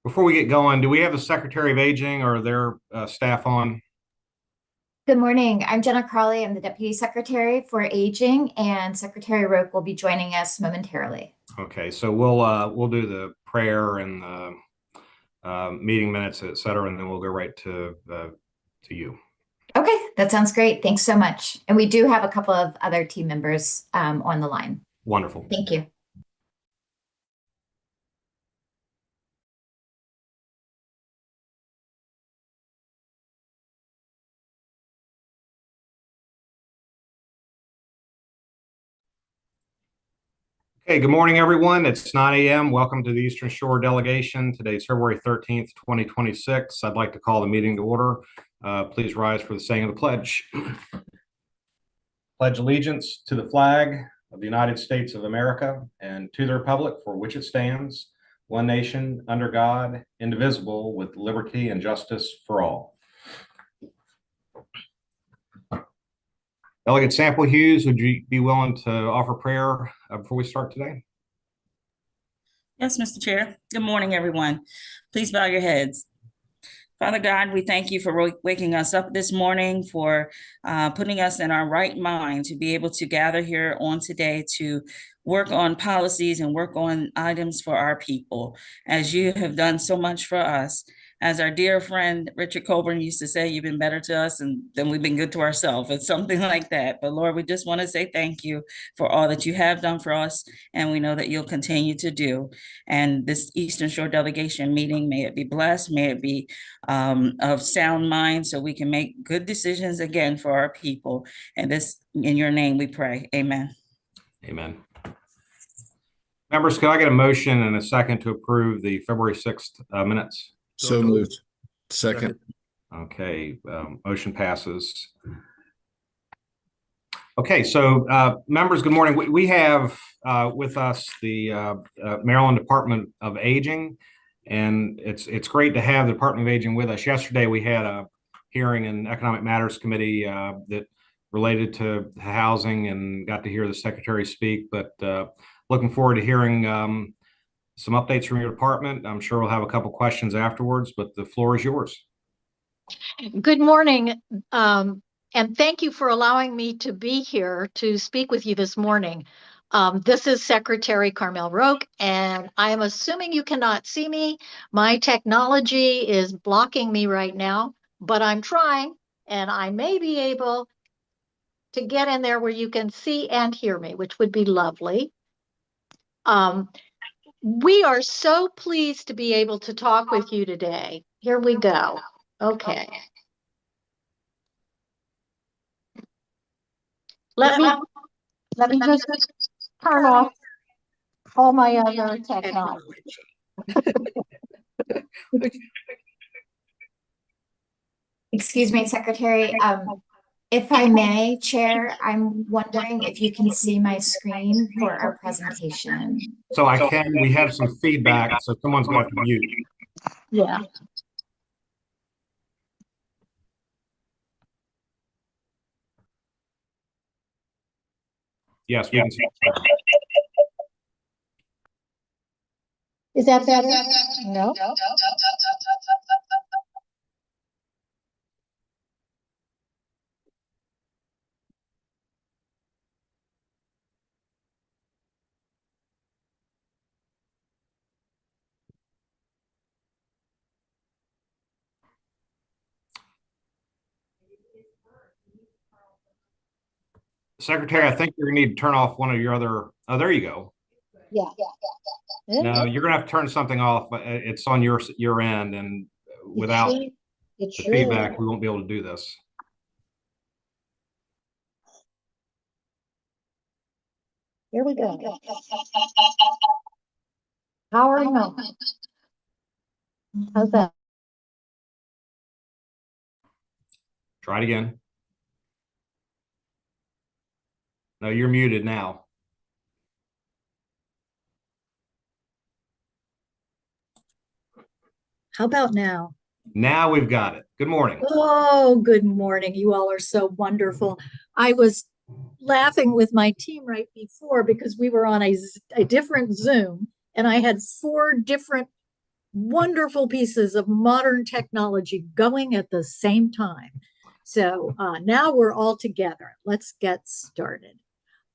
Before we get going, do we have the Secretary of Aging or their staff on? Good morning. I'm Jenna Crawley. I'm the Deputy Secretary for Aging, and Secretary Roque will be joining us momentarily. Okay, so we'll do the prayer and the meeting minutes, et cetera, and then we'll go right to you. Okay, that sounds great. Thanks so much. And we do have a couple of other team members on the line. Wonderful. Thank you. Okay, good morning, everyone. It's 9 a.m. Welcome to the Eastern Shore Delegation. Today's February 13th, 2026. I'd like to call the meeting to order. Please rise for the saying of the pledge. Pledge allegiance to the flag of the United States of America and to the republic for which it stands, one nation, under God, indivisible, with liberty and justice for all. Delegate Sample Hughes, would you be willing to offer prayer before we start today? Yes, Mr. Chair. Good morning, everyone. Please bow your heads. Father God, we thank you for waking us up this morning, for putting us in our right mind to be able to gather here on today to work on policies and work on items for our people, as you have done so much for us. As our dear friend Richard Colburn used to say, you've been better to us and then we've been good to ourselves. It's something like that. But Lord, we just want to say thank you for all that you have done for us. And we know that you'll continue to do. And this Eastern Shore Delegation meeting, may it be blessed, may it be of sound mind, so we can make good decisions again for our people. And this, in your name we pray. Amen. Amen. Members, could I get a motion and a second to approve the February 6th minutes? So moved. Second. Okay, motion passes. Okay, so members, good morning. We have with us the Maryland Department of Aging, and it's great to have the Department of Aging with us. Yesterday, we had a hearing in Economic Matters Committee that related to housing, and got to hear the Secretary speak, but looking forward to hearing some updates from your department. I'm sure we'll have a couple questions afterwards, but the floor is yours. Good morning, and thank you for allowing me to be here to speak with you this morning. This is Secretary Carmel Roque, and I am assuming you cannot see me. My technology is blocking me right now, but I'm trying, and I may be able to get in there where you can see and hear me, which would be lovely. We are so pleased to be able to talk with you today. Here we go. Okay. Let me just turn off all my other technology. Excuse me, Secretary. If I may, Chair, I'm wondering if you can see my screen for our presentation. So I can, we have some feedback, so someone's going to have to mute. Yeah. Yes, we can see. Is that better? No. Secretary, I think you're gonna need to turn off one of your other, oh, there you go. Yeah. No, you're gonna have to turn something off. It's on your end, and without the feedback, we won't be able to do this. Here we go. Powering on. How's that? Try it again. No, you're muted now. How about now? Now we've got it. Good morning. Oh, good morning. You all are so wonderful. I was laughing with my team right before because we were on a different Zoom, and I had 4 different wonderful pieces of modern technology going at the same time. So now we're all together. Let's get started.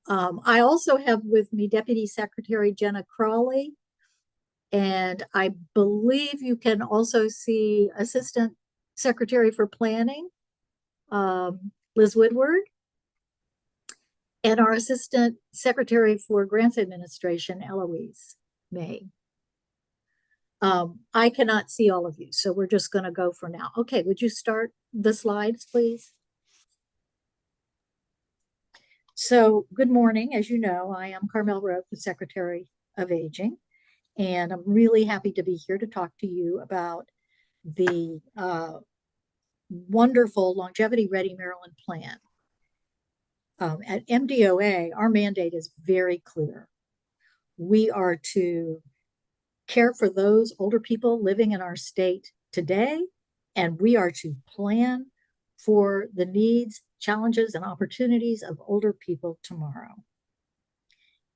I also have with me Deputy Secretary Jenna Crawley, and I believe you can also see Assistant Secretary for Planning, Liz Woodward, and our Assistant Secretary for Grants Administration, Eloise May. I cannot see all of you, so we're just going to go for now. Okay, would you start the slides, please? So, good morning. As you know, I am Carmel Roque, the Secretary of Aging, and I'm really happy to be here to talk to you about the wonderful Longevity Ready Maryland plan. At MDOA, our mandate is very clear. We are to care for those older people living in our state today, and we are to plan for the needs, challenges, and opportunities of older people tomorrow.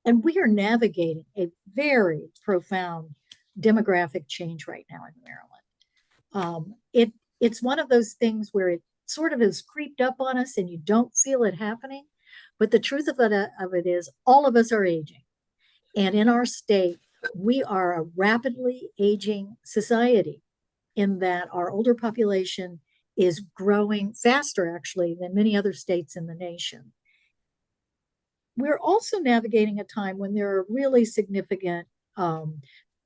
And we are navigating a very profound demographic change right now in Maryland. It's one of those things where it sort of has creeped up on us and you don't feel it happening. But the truth of it is all of us are aging. And in our state, we are a rapidly aging society in that our older population is growing faster, actually, than many other states in the nation. We're also navigating a time when there are really significant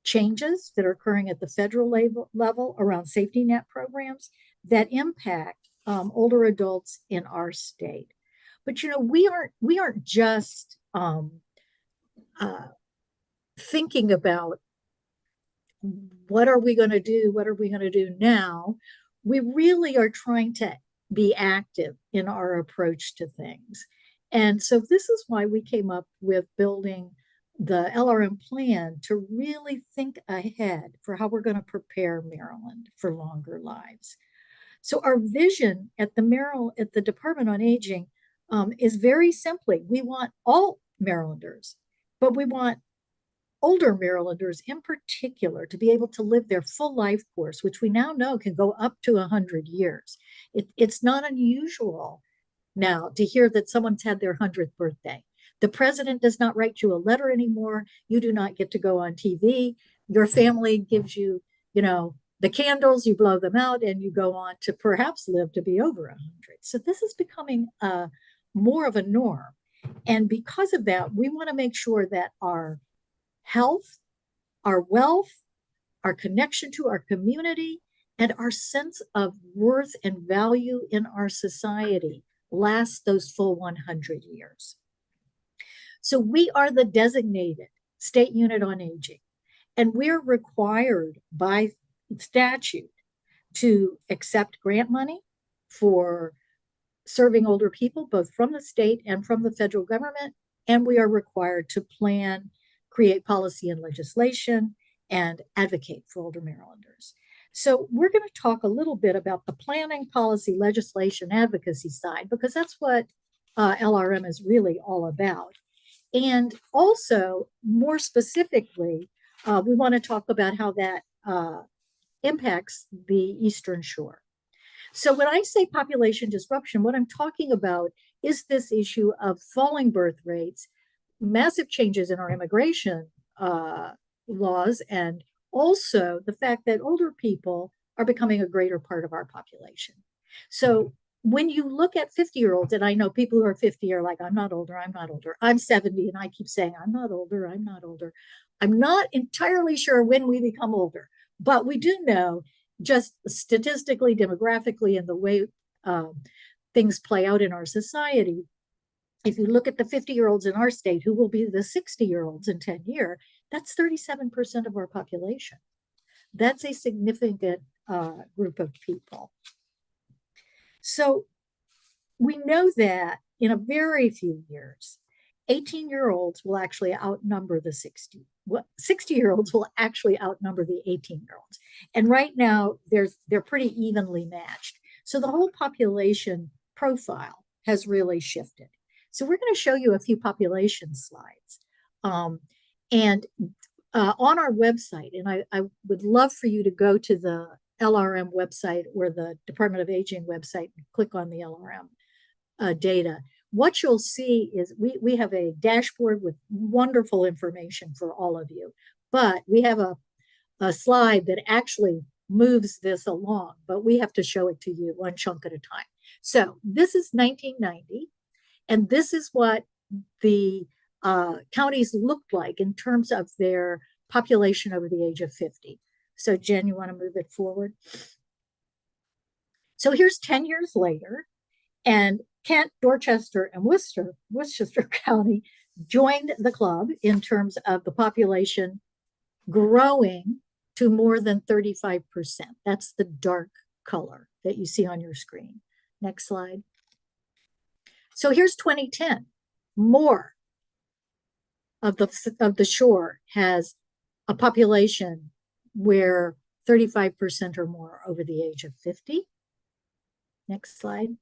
changes that are occurring at the federal level around safety net programs that impact older adults in our state. But you know, we aren't just thinking about what are we going to do? What are we going to do now? We really are trying to be active in our approach to things. And so this is why we came up with building the LRM plan to really think ahead for how we're going to prepare Maryland for longer lives. So our vision at the Department on Aging is very simply, we want all Marylanders, but we want older Marylanders in particular to be able to live their full life course, which we now know can go up to 100 years. It's not unusual now to hear that someone's had their 100th birthday. The president does not write you a letter anymore. You do not get to go on TV. Your family gives you, the candles, you blow them out, and you go on to perhaps live to be over 100. So this is becoming more of a norm. And because of that, we want to make sure that our health, our wealth, our connection to our community, and our sense of worth and value in our society lasts those full 100 years. So we are the designated state unit on aging, and we're required by statute to accept grant money for serving older people, both from the state and from the federal government, and we are required to plan, create policy and legislation, and advocate for older Marylanders. So we're going to talk a little bit about the planning, policy, legislation, advocacy side, because that's what LRM is really all about. And also, more specifically, we want to talk about how that impacts the Eastern Shore. So when I say population disruption, what I'm talking about is this issue of falling birth rates, massive changes in our immigration laws, and also the fact that older people are becoming a greater part of our population. So when you look at 50-year-olds, and I know people who are 50 are like, I'm not older, I'm not older. I'm 70, and I keep saying, I'm not older, I'm not older. I'm not entirely sure when we become older, but we do know just statistically, demographically, and the way things play out in our society. If you look at the 50-year-olds in our state who will be the 60-year-olds in 10 years, that's 37% of our population. That's a significant group of people. So we know that in a very few years, 18-year-olds will actually outnumber the 60. 60-year-olds will actually outnumber the 18-year-olds. And right now, they're pretty evenly matched. So the whole population profile has really shifted. So we're going to show you a few population slides. And on our website, and I would love for you to go to the LRM website or the Department of Aging website and click on the LRM data. What you'll see is we have a dashboard with wonderful information for all of you, but we have a slide that actually moves this along, but we have to show it to you one chunk at a time. So this is 1990, and this is what the counties looked like in terms of their population over the age of 50. So Jen, you want to move it forward? So here's 10 years later, and Kent, Dorchester, and Worcester County joined the club in terms of the population growing to more than 35%. That's the dark color that you see on your screen. Next slide. So here's 2010. More of the shore has a population where 35% or more over the age of 50. Next slide.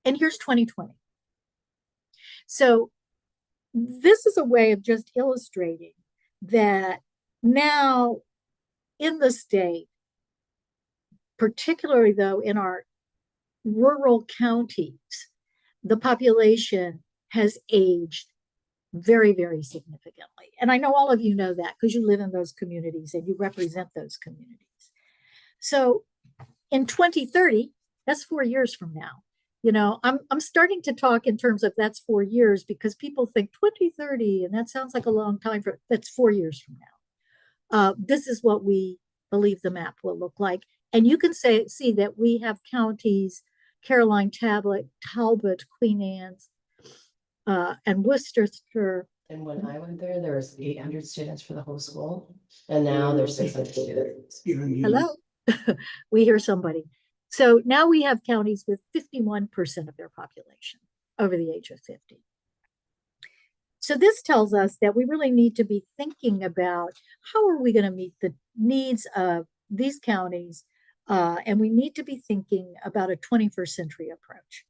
And here's 2020. So this is a way of just illustrating that now in the state, particularly though in our rural counties, the population has aged very, very significantly. And I know all of you know that because you live in those communities and you represent those communities. So in 2030, that's 4 years from now. You know, I'm starting to talk in terms of that's 4 years because people think 2030, and that sounds like a long time for that's 4 years from now. This is what we believe the map will look like. And you can see that we have counties, Caroline, Talbot, Queen Anne's, and Worcester. And when I went there was 800 students for the whole school, and now there's 600 students. Hello, we hear somebody. So now we have counties with 51% of their population over the age of 50. So this tells us that we really need to be thinking about how are we going to meet the needs of these counties, and we need to be thinking about a 21st century approach.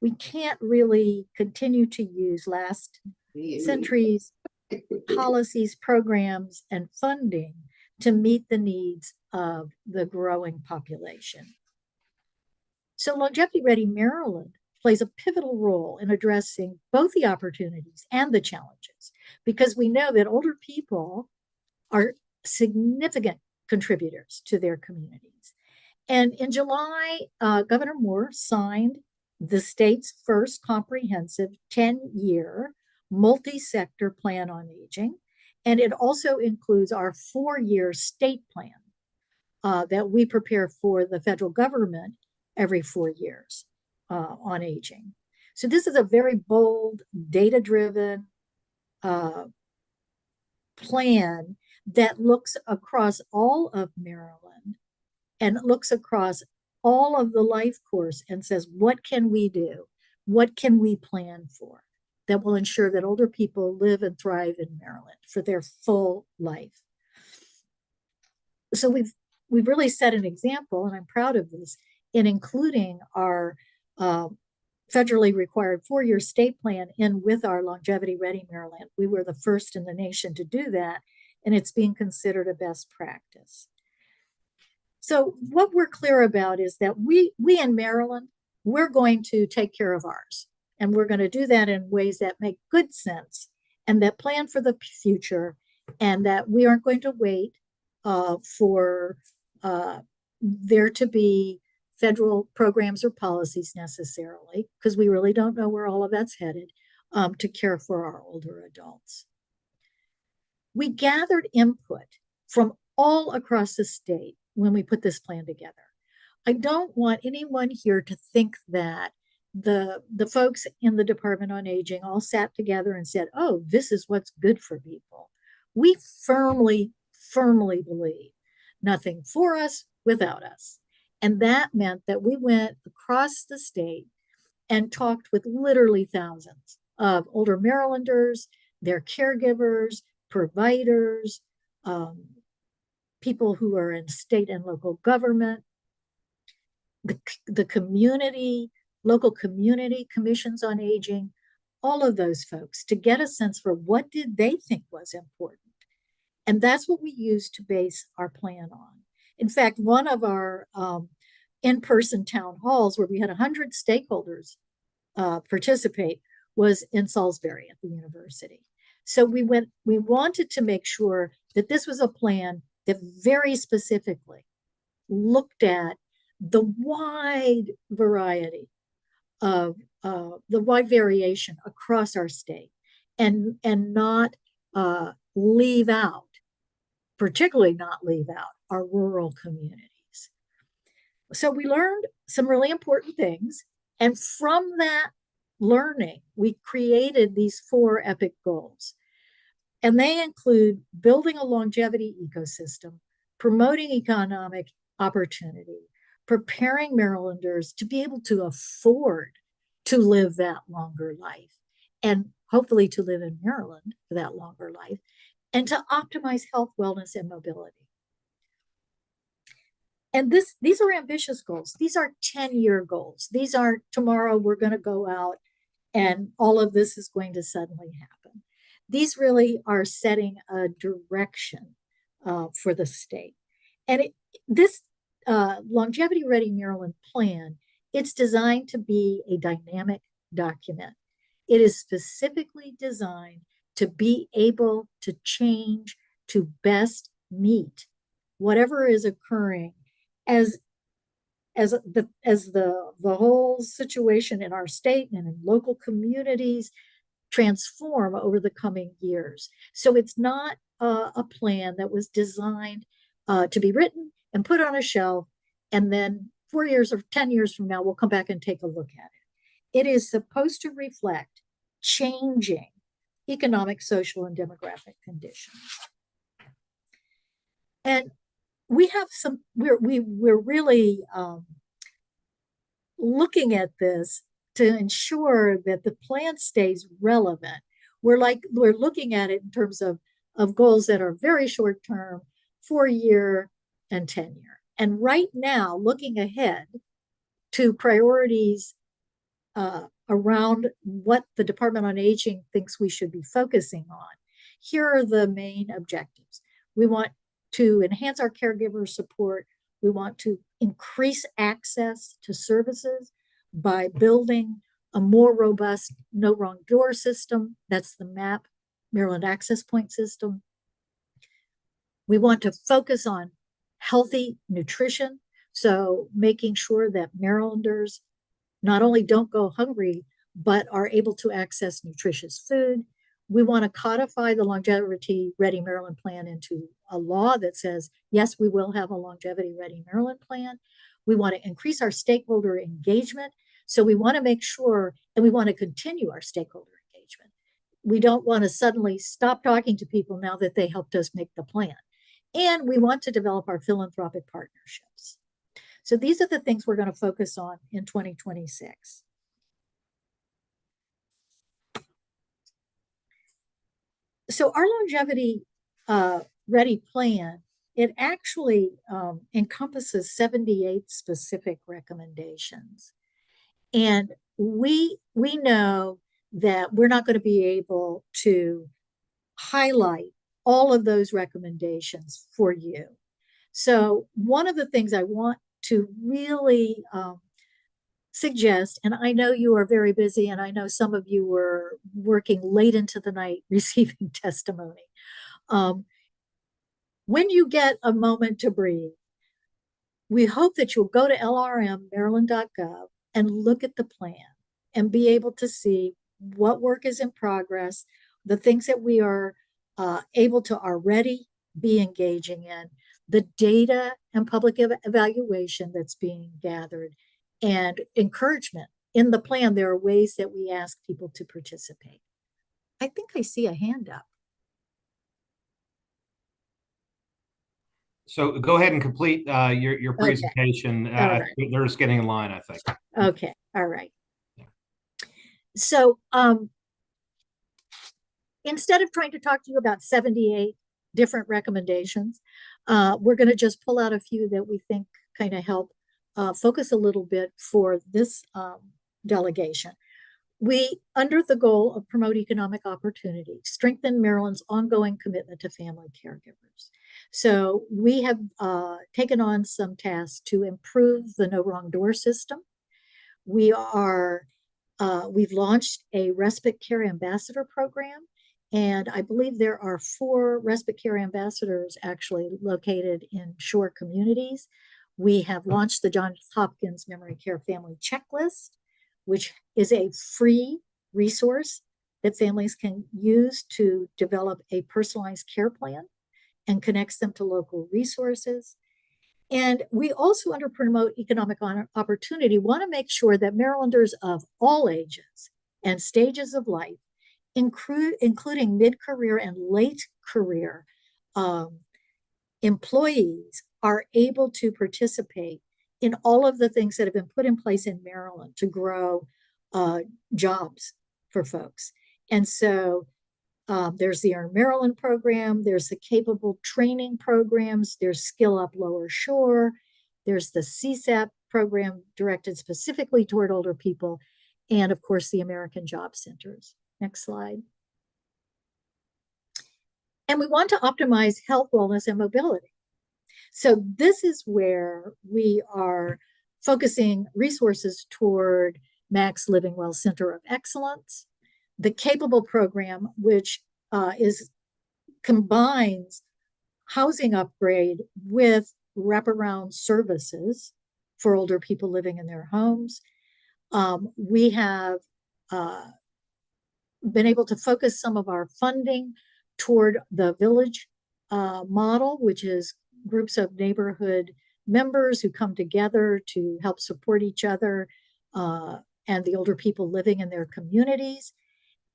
We can't really continue to use last century's policies, programs, and funding to meet the needs of the growing population. So Longevity Ready Maryland plays a pivotal role in addressing both the opportunities and the challenges, because we know that older people are significant contributors to their communities. And in July, Governor Moore signed the state's first comprehensive 10-year multi-sector plan on aging. And it also includes our 4-year state plan that we prepare for the federal government every 4 years on aging. So this is a very bold, data-driven plan that looks across all of Maryland and looks across all of the life course and says, what can we do? What can we plan for that will ensure that older people live and thrive in Maryland for their full life? So we've really set an example, and I'm proud of this, in including our federally required 4-year state plan in with our Longevity Ready Maryland. We were the first in the nation to do that, and it's being considered a best practice. So what we're clear about is that we in Maryland, we're going to take care of ours. And we're going to do that in ways that make good sense and that plan for the future, and that we aren't going to wait for there to be federal programs or policies necessarily, because we really don't know where all of that's headed, to care for our older adults. We gathered input from all across the state when we put this plan together. I don't want anyone here to think that the folks in the Department on Aging all sat together and said, oh, this is what's good for people. We firmly believe nothing for us without us. And that meant that we went across the state and talked with literally thousands of older Marylanders, their caregivers, providers, people who are in state and local government, the community, local community commissions on aging, all of those folks to get a sense for what did they think was important. And that's what we used to base our plan on. In fact, one of our in-person town halls where we had 100 stakeholders participate was in Salisbury at the university. So we wanted to make sure that this was a plan that very specifically looked at the wide variety of the wide variation across our state, and not leave out, particularly not leave out our rural communities. So we learned some really important things, and from that learning, we created these 4 EPIC goals. And they include building a longevity ecosystem, promoting economic opportunity, preparing Marylanders to be able to afford to live that longer life, and hopefully to live in Maryland for that longer life, and to optimize health, wellness, and mobility. And these are ambitious goals. These are 10-year goals. These aren't tomorrow we're going to go out and all of this is going to suddenly happen. These really are setting a direction for the state. And this Longevity Ready Maryland plan, it's designed to be a dynamic document. It is specifically designed to be able to change to best meet whatever is occurring as the whole situation in our state and in local communities transform over the coming years. So it's not a plan that was designed to be written and put on a shelf, and then 4 years or 10 years from now, we'll come back and take a look at it. It is supposed to reflect changing economic, social, and demographic conditions. And we have we're really looking at this to ensure that the plan stays relevant. We're looking at it in terms of goals that are very short term, 4-year and 10-year. And right now, looking ahead to priorities around what the Department on Aging thinks we should be focusing on, here are the main objectives. We want to enhance our caregiver support. We want to increase access to services by building a more robust no wrong door system. That's the MAP, Maryland Access Point system. We want to focus on healthy nutrition. So making sure that Marylanders not only don't go hungry, but are able to access nutritious food. We want to codify the Longevity Ready Maryland plan into a law that says, yes, we will have a Longevity Ready Maryland plan. We want to increase our stakeholder engagement. So we want to make sure, and we want to continue our stakeholder engagement. We don't want to suddenly stop talking to people now that they helped us make the plan. And we want to develop our philanthropic partnerships. So these are the things we're going to focus on in 2026. So our Longevity Ready plan, it actually encompasses 78 specific recommendations. And we know that we're not going to be able to highlight all of those recommendations for you. So one of the things I want to really suggest, and I know you are very busy, and I know some of you were working late into the night receiving testimony. When you get a moment to breathe, we hope that you'll go to lrmmaryland.gov and look at the plan and be able to see what work is in progress, the things that we are able to already be engaging in, the data and public evaluation that's being gathered, and encouragement. In the plan, there are ways that we ask people to participate. I think I see a hand up. So go ahead and complete your presentation. All right. They're just getting in line, I think. Okay, all right. So instead of trying to talk to you about 78 different recommendations, we're going to just pull out a few that we think kind of help focus a little bit for this delegation. under the goal of promote economic opportunity, strengthen Maryland's ongoing commitment to family caregivers. So we have taken on some tasks to improve the No Wrong Door system. We've launched a respite care ambassador program, and I believe there are 4 respite care ambassadors actually located in shore communities. We have launched the Johns Hopkins Memory Care Family Checklist, which is a free resource that families can use to develop a personalized care plan and connects them to local resources. And we also, under promote economic opportunity, want to make sure that Marylanders of all ages and stages of life, including mid-career and late career employees, are able to participate in all of the things that have been put in place in Maryland to grow jobs for folks. And so there's the Earn Maryland program, there's the capable training programs, there's Skill Up Lower Shore, there's the CSAP program directed specifically toward older people, and of course the American Job Centers. Next slide. And we want to optimize health, wellness, and mobility. So this is where we are focusing resources toward Max Living Well Center of Excellence, the Capable program, which combines housing upgrade with wraparound services for older people living in their homes. We have been able to focus some of our funding toward the village model, which is groups of neighborhood members who come together to help support each other and the older people living in their communities.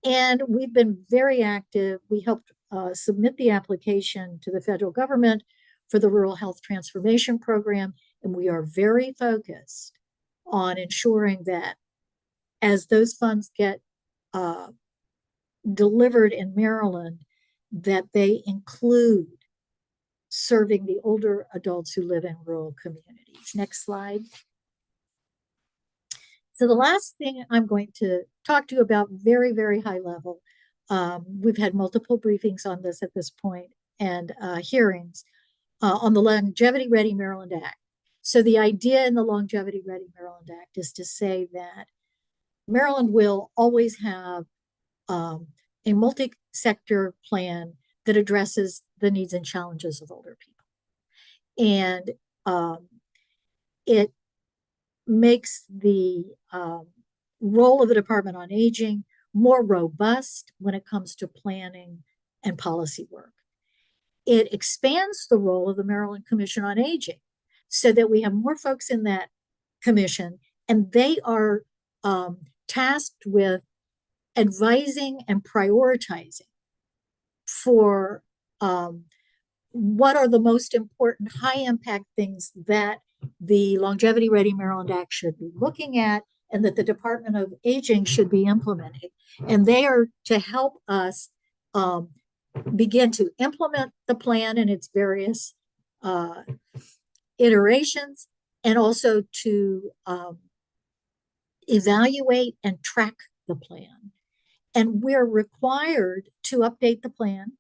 And we've been very active. We helped submit the application to the federal government for the Rural Health Transformation Program. And we are very focused on ensuring that as those funds get delivered in Maryland, that they include serving the older adults who live in rural communities. Next slide. So the last thing I'm going to talk to you about, very, very high level. We've had multiple briefings on this at this point and hearings on the Longevity Ready Maryland Act. So the idea in the Longevity Ready Maryland Act is to say that Maryland will always have a multi-sector plan that addresses the needs and challenges of older people. And it makes the role of the Department on Aging more robust when it comes to planning and policy work. It expands the role of the Maryland Commission on Aging so that we have more folks in that commission, and they are tasked with advising and prioritizing for what are the most important high impact things that the Longevity Ready Maryland Act should be looking at and that the Department of Aging should be implementing. And they are to help us begin to implement the plan in its various iterations, and also to evaluate and track the plan. And we're required to update the plan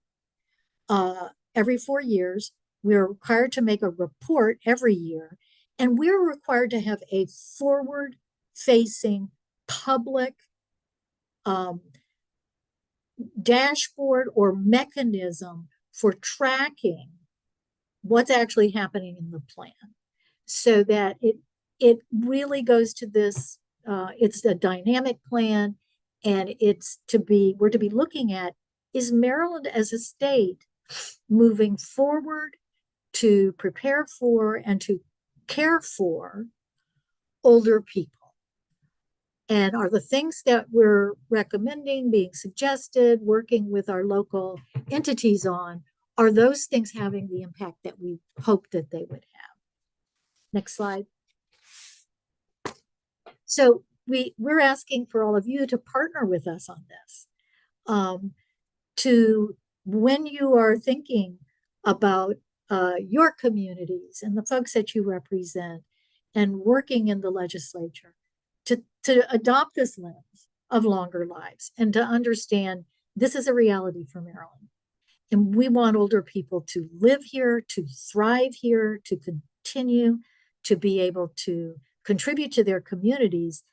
every 4 years. We're required to make a report every year, and we're required to have a forward-facing public dashboard or mechanism for tracking what's actually happening in the plan, so that it really goes to this. It's a dynamic plan, and we're to be looking at, is Maryland as a state moving forward to prepare for and to care for older people? And are the things that we're recommending, being suggested, working with our local entities on, are those things having the impact that we hoped that they would have? Next slide. So we're asking for all of you to partner with us on this. When you are thinking about your communities and the folks that you represent and working in the legislature, to adopt this lens of longer lives and to understand this is a reality for Maryland. And we want older people to live here, to thrive here, to continue to be able to contribute to their communities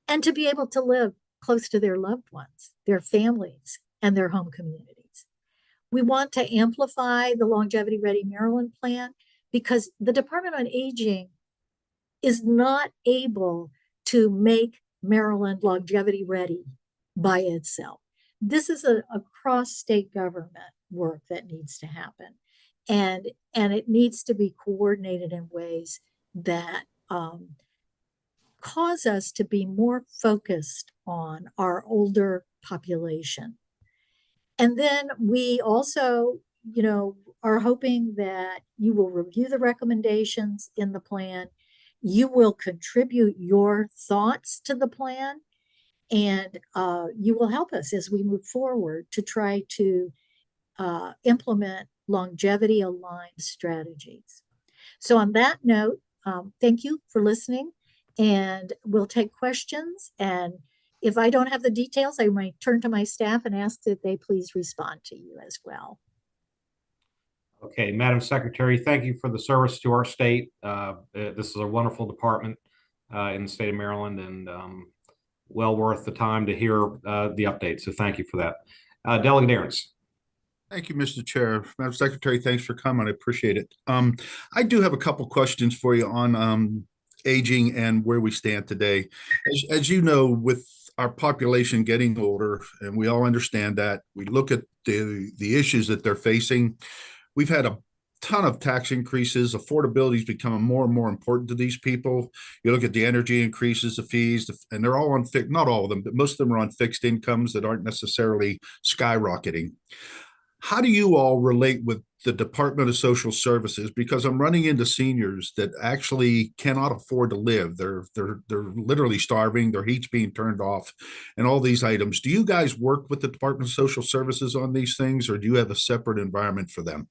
and to be able to live close to their loved ones, their families, and their home communities. We want to amplify the Longevity Ready Maryland plan because the Department on Aging is not able to make Maryland longevity ready by itself. This is a cross-state government work that needs to happen. And it needs to be coordinated in ways that cause us to be more focused on our older population. And then we also, are hoping that you will review the recommendations in the plan. You will contribute your thoughts to the plan, and you will help us as we move forward to try to implement longevity-aligned strategies. So on that note, thank you for listening, and we'll take questions. And if I don't have the details, I might turn to my staff and ask that they please respond to you as well. Okay, Madam Secretary, thank you for the service to our state. This is a wonderful department in the state of Maryland, and well worth the time to hear the update. So thank you for that. Delegate Ahrens. Thank you, Mr. Chair. Madam Secretary, thanks for coming. I appreciate it. I do have a couple questions for you on aging and where we stand today. As you know, with our population getting older, and we all understand that, we look at the issues that they're facing. We've had a ton of tax increases. Affordability is becoming more and more important to these people. You look at the energy increases, the fees, and they're all on fixed, not all of them, but most of them are on fixed incomes that aren't necessarily skyrocketing. How do you all relate with the Department of Social Services? Because I'm running into seniors that actually cannot afford to live. They're literally starving. Their heat's being turned off, and all these items. Do you guys work with the Department of Social Services on these things, or do you have a separate environment for them?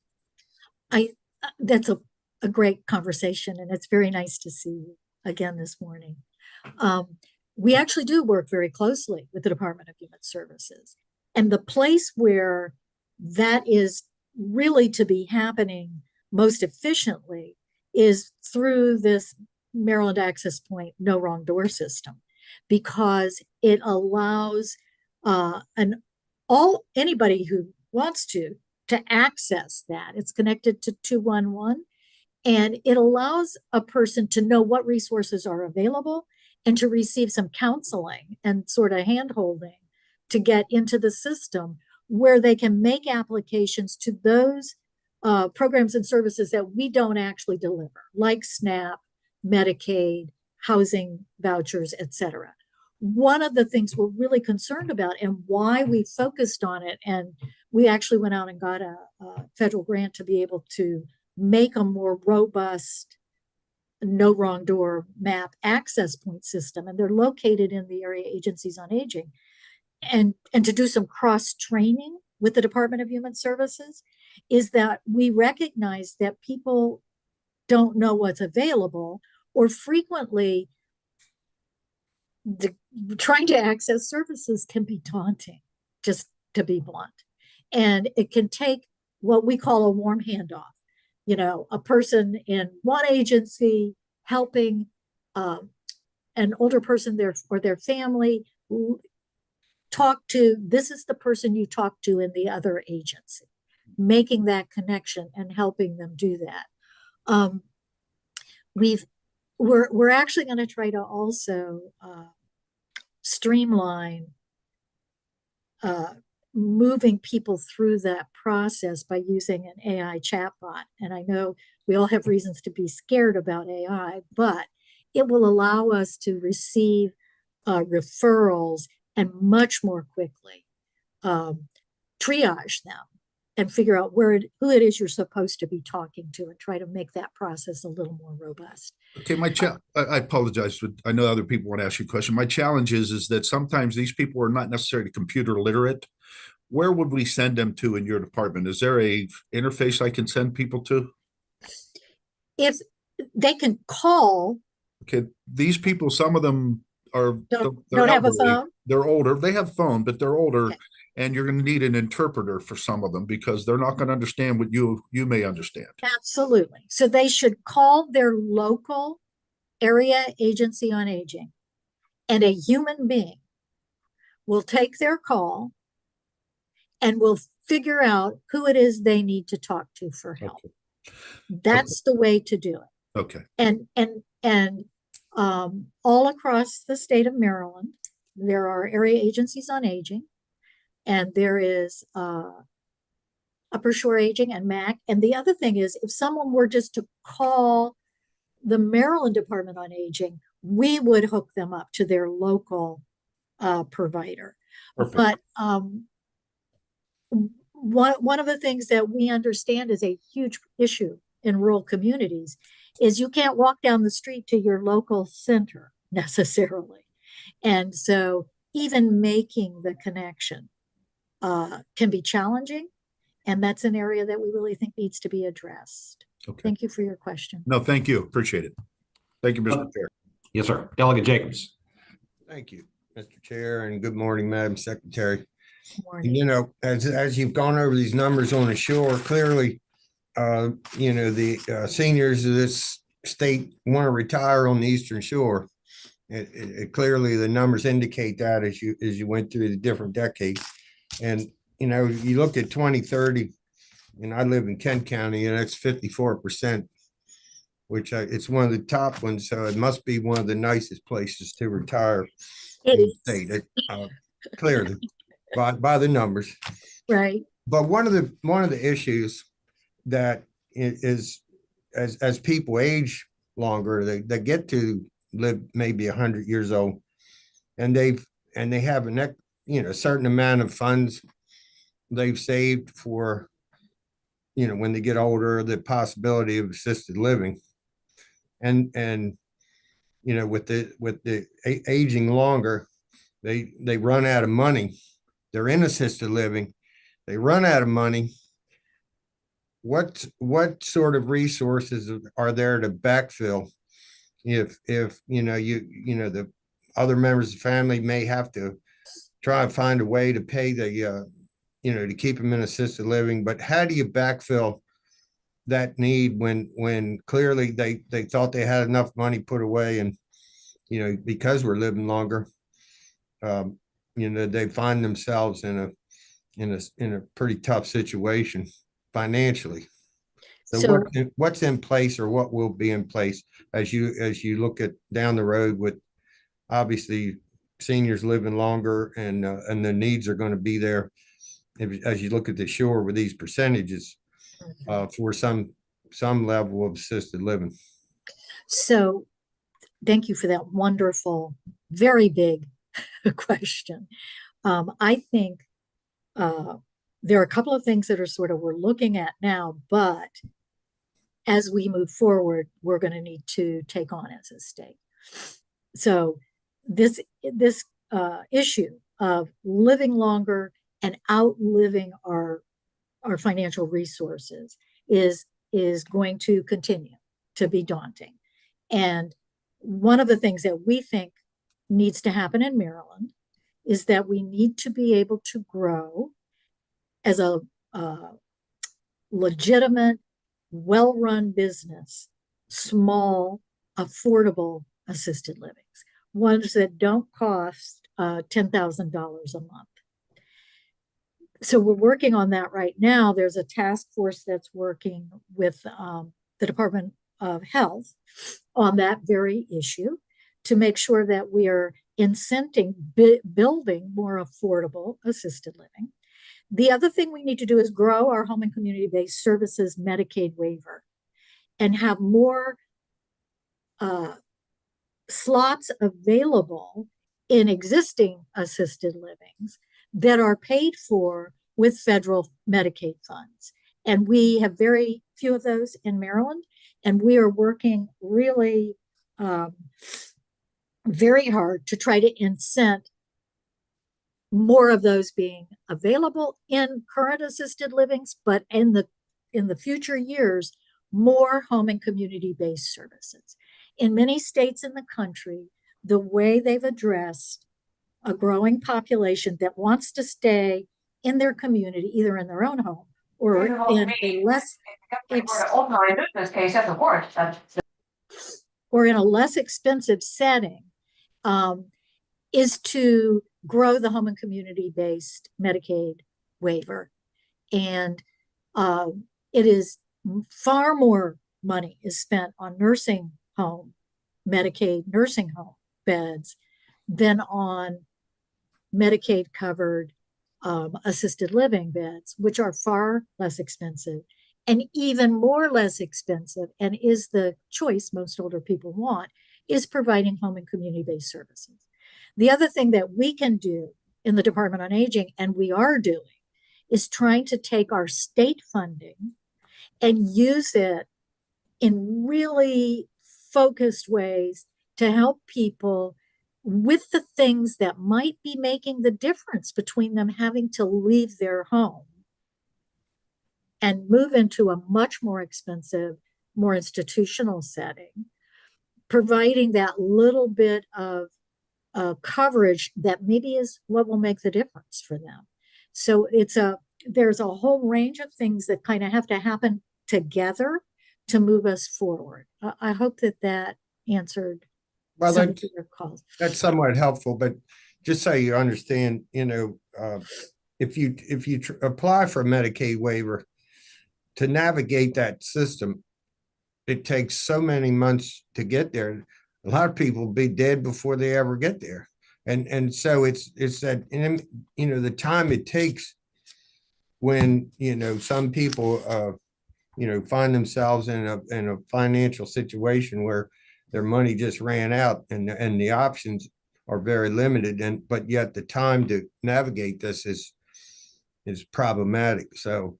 That's a great conversation, and it's very nice to see you again this morning. We actually do work very closely with the Department of Human Services, and the place where that is really to be happening most efficiently is through this Maryland Access Point no wrong door system, because it allows anybody who wants to access that. It's connected to 211, and it allows a person to know what resources are available and to receive some counseling and sort of hand-holding to get into the system, where they can make applications to those programs and services that we don't actually deliver, like SNAP, Medicaid, housing vouchers, etc. One of the things we're really concerned about and why we focused on it, and we actually went out and got a federal grant to be able to make a more robust no wrong door map access point system, and they're located in the area agencies on aging, and to do some cross training with the Department of Human Services, is that we recognize that people don't know what's available, or frequently trying to access services can be daunting, just to be blunt. And it can take what we call a warm handoff, a person in one agency helping an older person or their family this is the person you talk to in the other agency, making that connection and helping them do that. We're actually going to try to also streamline moving people through that process by using an AI chatbot. And I know we all have reasons to be scared about AI, but it will allow us to receive referrals and much more quickly triage them and figure out who it is you're supposed to be talking to, and try to make that process a little more robust. Okay, I apologize, but I know other people want to ask you a question. My challenge is that sometimes these people are not necessarily computer literate. Where would we send them to in your department? Is there a interface I can send people to? If they can call. Okay, these people, some of them don't have a phone. They're older. They have phone, but they're older, Okay. and you're going to need an interpreter for some of them because they're not going to understand what you may understand. Absolutely. So they should call their local area agency on aging, and a human being will take their call and will figure out who it is they need to talk to for help. Okay. That's the way to do it. Okay. And all across the state of Maryland, there are area agencies on aging, and there is Upper Shore Aging and MAC. And the other thing is, if someone were just to call the Maryland Department on Aging, we would hook them up to their local provider. Perfect. But one of the things that we understand is a huge issue in rural communities is you can't walk down the street to your local center necessarily. And so even making the connection can be challenging. And that's an area that we really think needs to be addressed. Okay. Thank you for your question. No, thank you. Appreciate it. Thank you, Mr. Chair. Yes, sir. Delegate Jacobs. Thank you, Mr. Chair, and good morning, Madam Secretary. Morning. You know, as you've gone over these numbers on the shore, clearly, you know, the seniors of this state want to retire on the Eastern Shore. Clearly, the numbers indicate that as you went through the different decades. And, you know, you look at 2030, and I live in Kent County, and that's 54%, which it's one of the top ones. So it must be one of the nicest places to retire in the state, clearly by the numbers. Right. But one of the issues that is as people age longer, they get to live maybe 100 years old, and they have a certain amount of funds they've saved for, you know, when they get older, the possibility of assisted living, and you know, with the aging longer, they run out of money. They're in assisted living, they run out of money. What sort of resources are there to backfill if you know the other members of the family may have to try and find a way to pay the you know, to keep them in assisted living, but how do you backfill that need when clearly they thought they had enough money put away, and you know, because we're living longer, you know, they find themselves in a pretty tough situation financially. So what's in place, or what will be in place as you look at down the road with obviously seniors living longer, and the needs are going to be there as you look at the shore with these percentages for some level of assisted living. So thank you for that wonderful, very big question. I think there are a couple of things that are sort of we're looking at now, but as we move forward, we're going to need to take on as a state. So this issue of living longer and outliving our financial resources is going to continue to be daunting. And one of the things that we think needs to happen in Maryland is that we need to be able to grow as a legitimate, well-run business, small, affordable assisted livings, ones that don't cost $10,000 a month. So we're working on that right now. There's a task force that's working with the Department of Health on that very issue to make sure that we are incenting building more affordable assisted living. The other thing we need to do is grow our home and community-based services Medicaid waiver and have more slots available in existing assisted livings that are paid for with federal Medicaid funds. And we have very few of those in Maryland, and we are working really very hard to try to incent more of those being available in current assisted livings, but in the future years, more home and community-based services. In many states in the country, the way they've addressed a growing population that wants to stay in their community, either in their own home or in a less or in a less expensive setting, is to grow the home and community-based Medicaid waiver. And it is far more money is spent on nursing home, Medicaid nursing home beds than on Medicaid covered assisted living beds, which are far less expensive and even more less expensive, and is the choice most older people want, is providing home and community-based services. The other thing that we can do in the Department on Aging, and we are doing, is trying to take our state funding and use it in really focused ways to help people with the things that might be making the difference between them having to leave their home and move into a much more expensive, more institutional setting, providing that little bit of coverage that maybe is what will make the difference for them. So there's a whole range of things that kind of have to happen together to move us forward. I hope that answered some of your calls. That's somewhat helpful, but just so you understand, if you apply for a Medicaid waiver, to navigate that system, it takes so many months to get there. A lot of people will be dead before they ever get there. And so it's that, the time it takes when, some people, find themselves in a financial situation where their money just ran out and the options are very limited, but yet the time to navigate this is problematic. So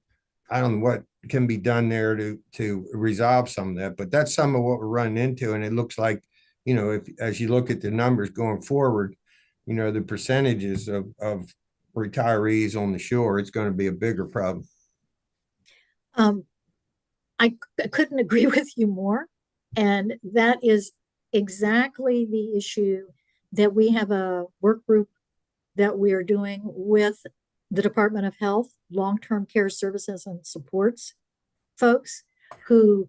I don't know what can be done there to resolve some of that, but that's some of what we're running into. And it looks like, as you look at the numbers going forward, the percentages of retirees on the shore, it's going to be a bigger problem. I couldn't agree with you more. And that is exactly the issue that we have a work group that we are doing with the Department of Health, Long-Term Care Services and Supports folks who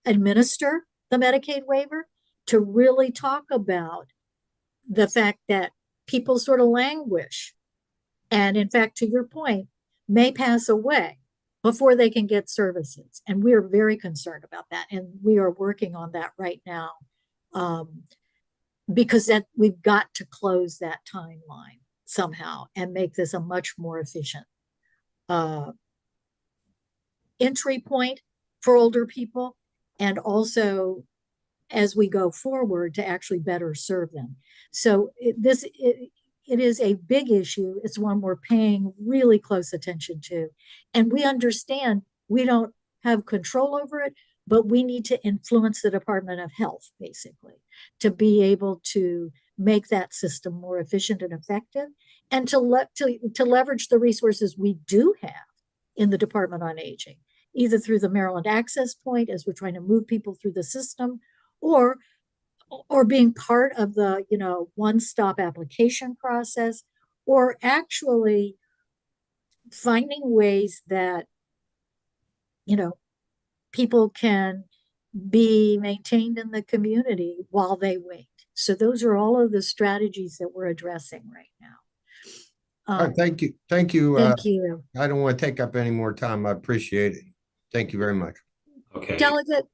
administer the Medicaid waiver, to really talk about the fact that people sort of languish and, in fact, to your point, may pass away before they can get services. And we are very concerned about that. And we are working on that right now, because we've got to close that timeline somehow and make this a much more efficient entry point for older people, and also as we go forward to actually better serve them. So it is a big issue. It's one we're paying really close attention to. And we understand we don't have control over it, but we need to influence the Department of Health, basically, to be able to make that system more efficient and effective, and to leverage the resources we do have in the Department on Aging, either through the Maryland Access Point as we're trying to move people through the system, or being part of the one-stop application process, or actually finding ways that people can be maintained in the community while they wait. So those are all of the strategies that we're addressing right now. All right, thank you. Thank you. I don't want to take up any more time. I appreciate it. Thank you very much. Okay. Delegate,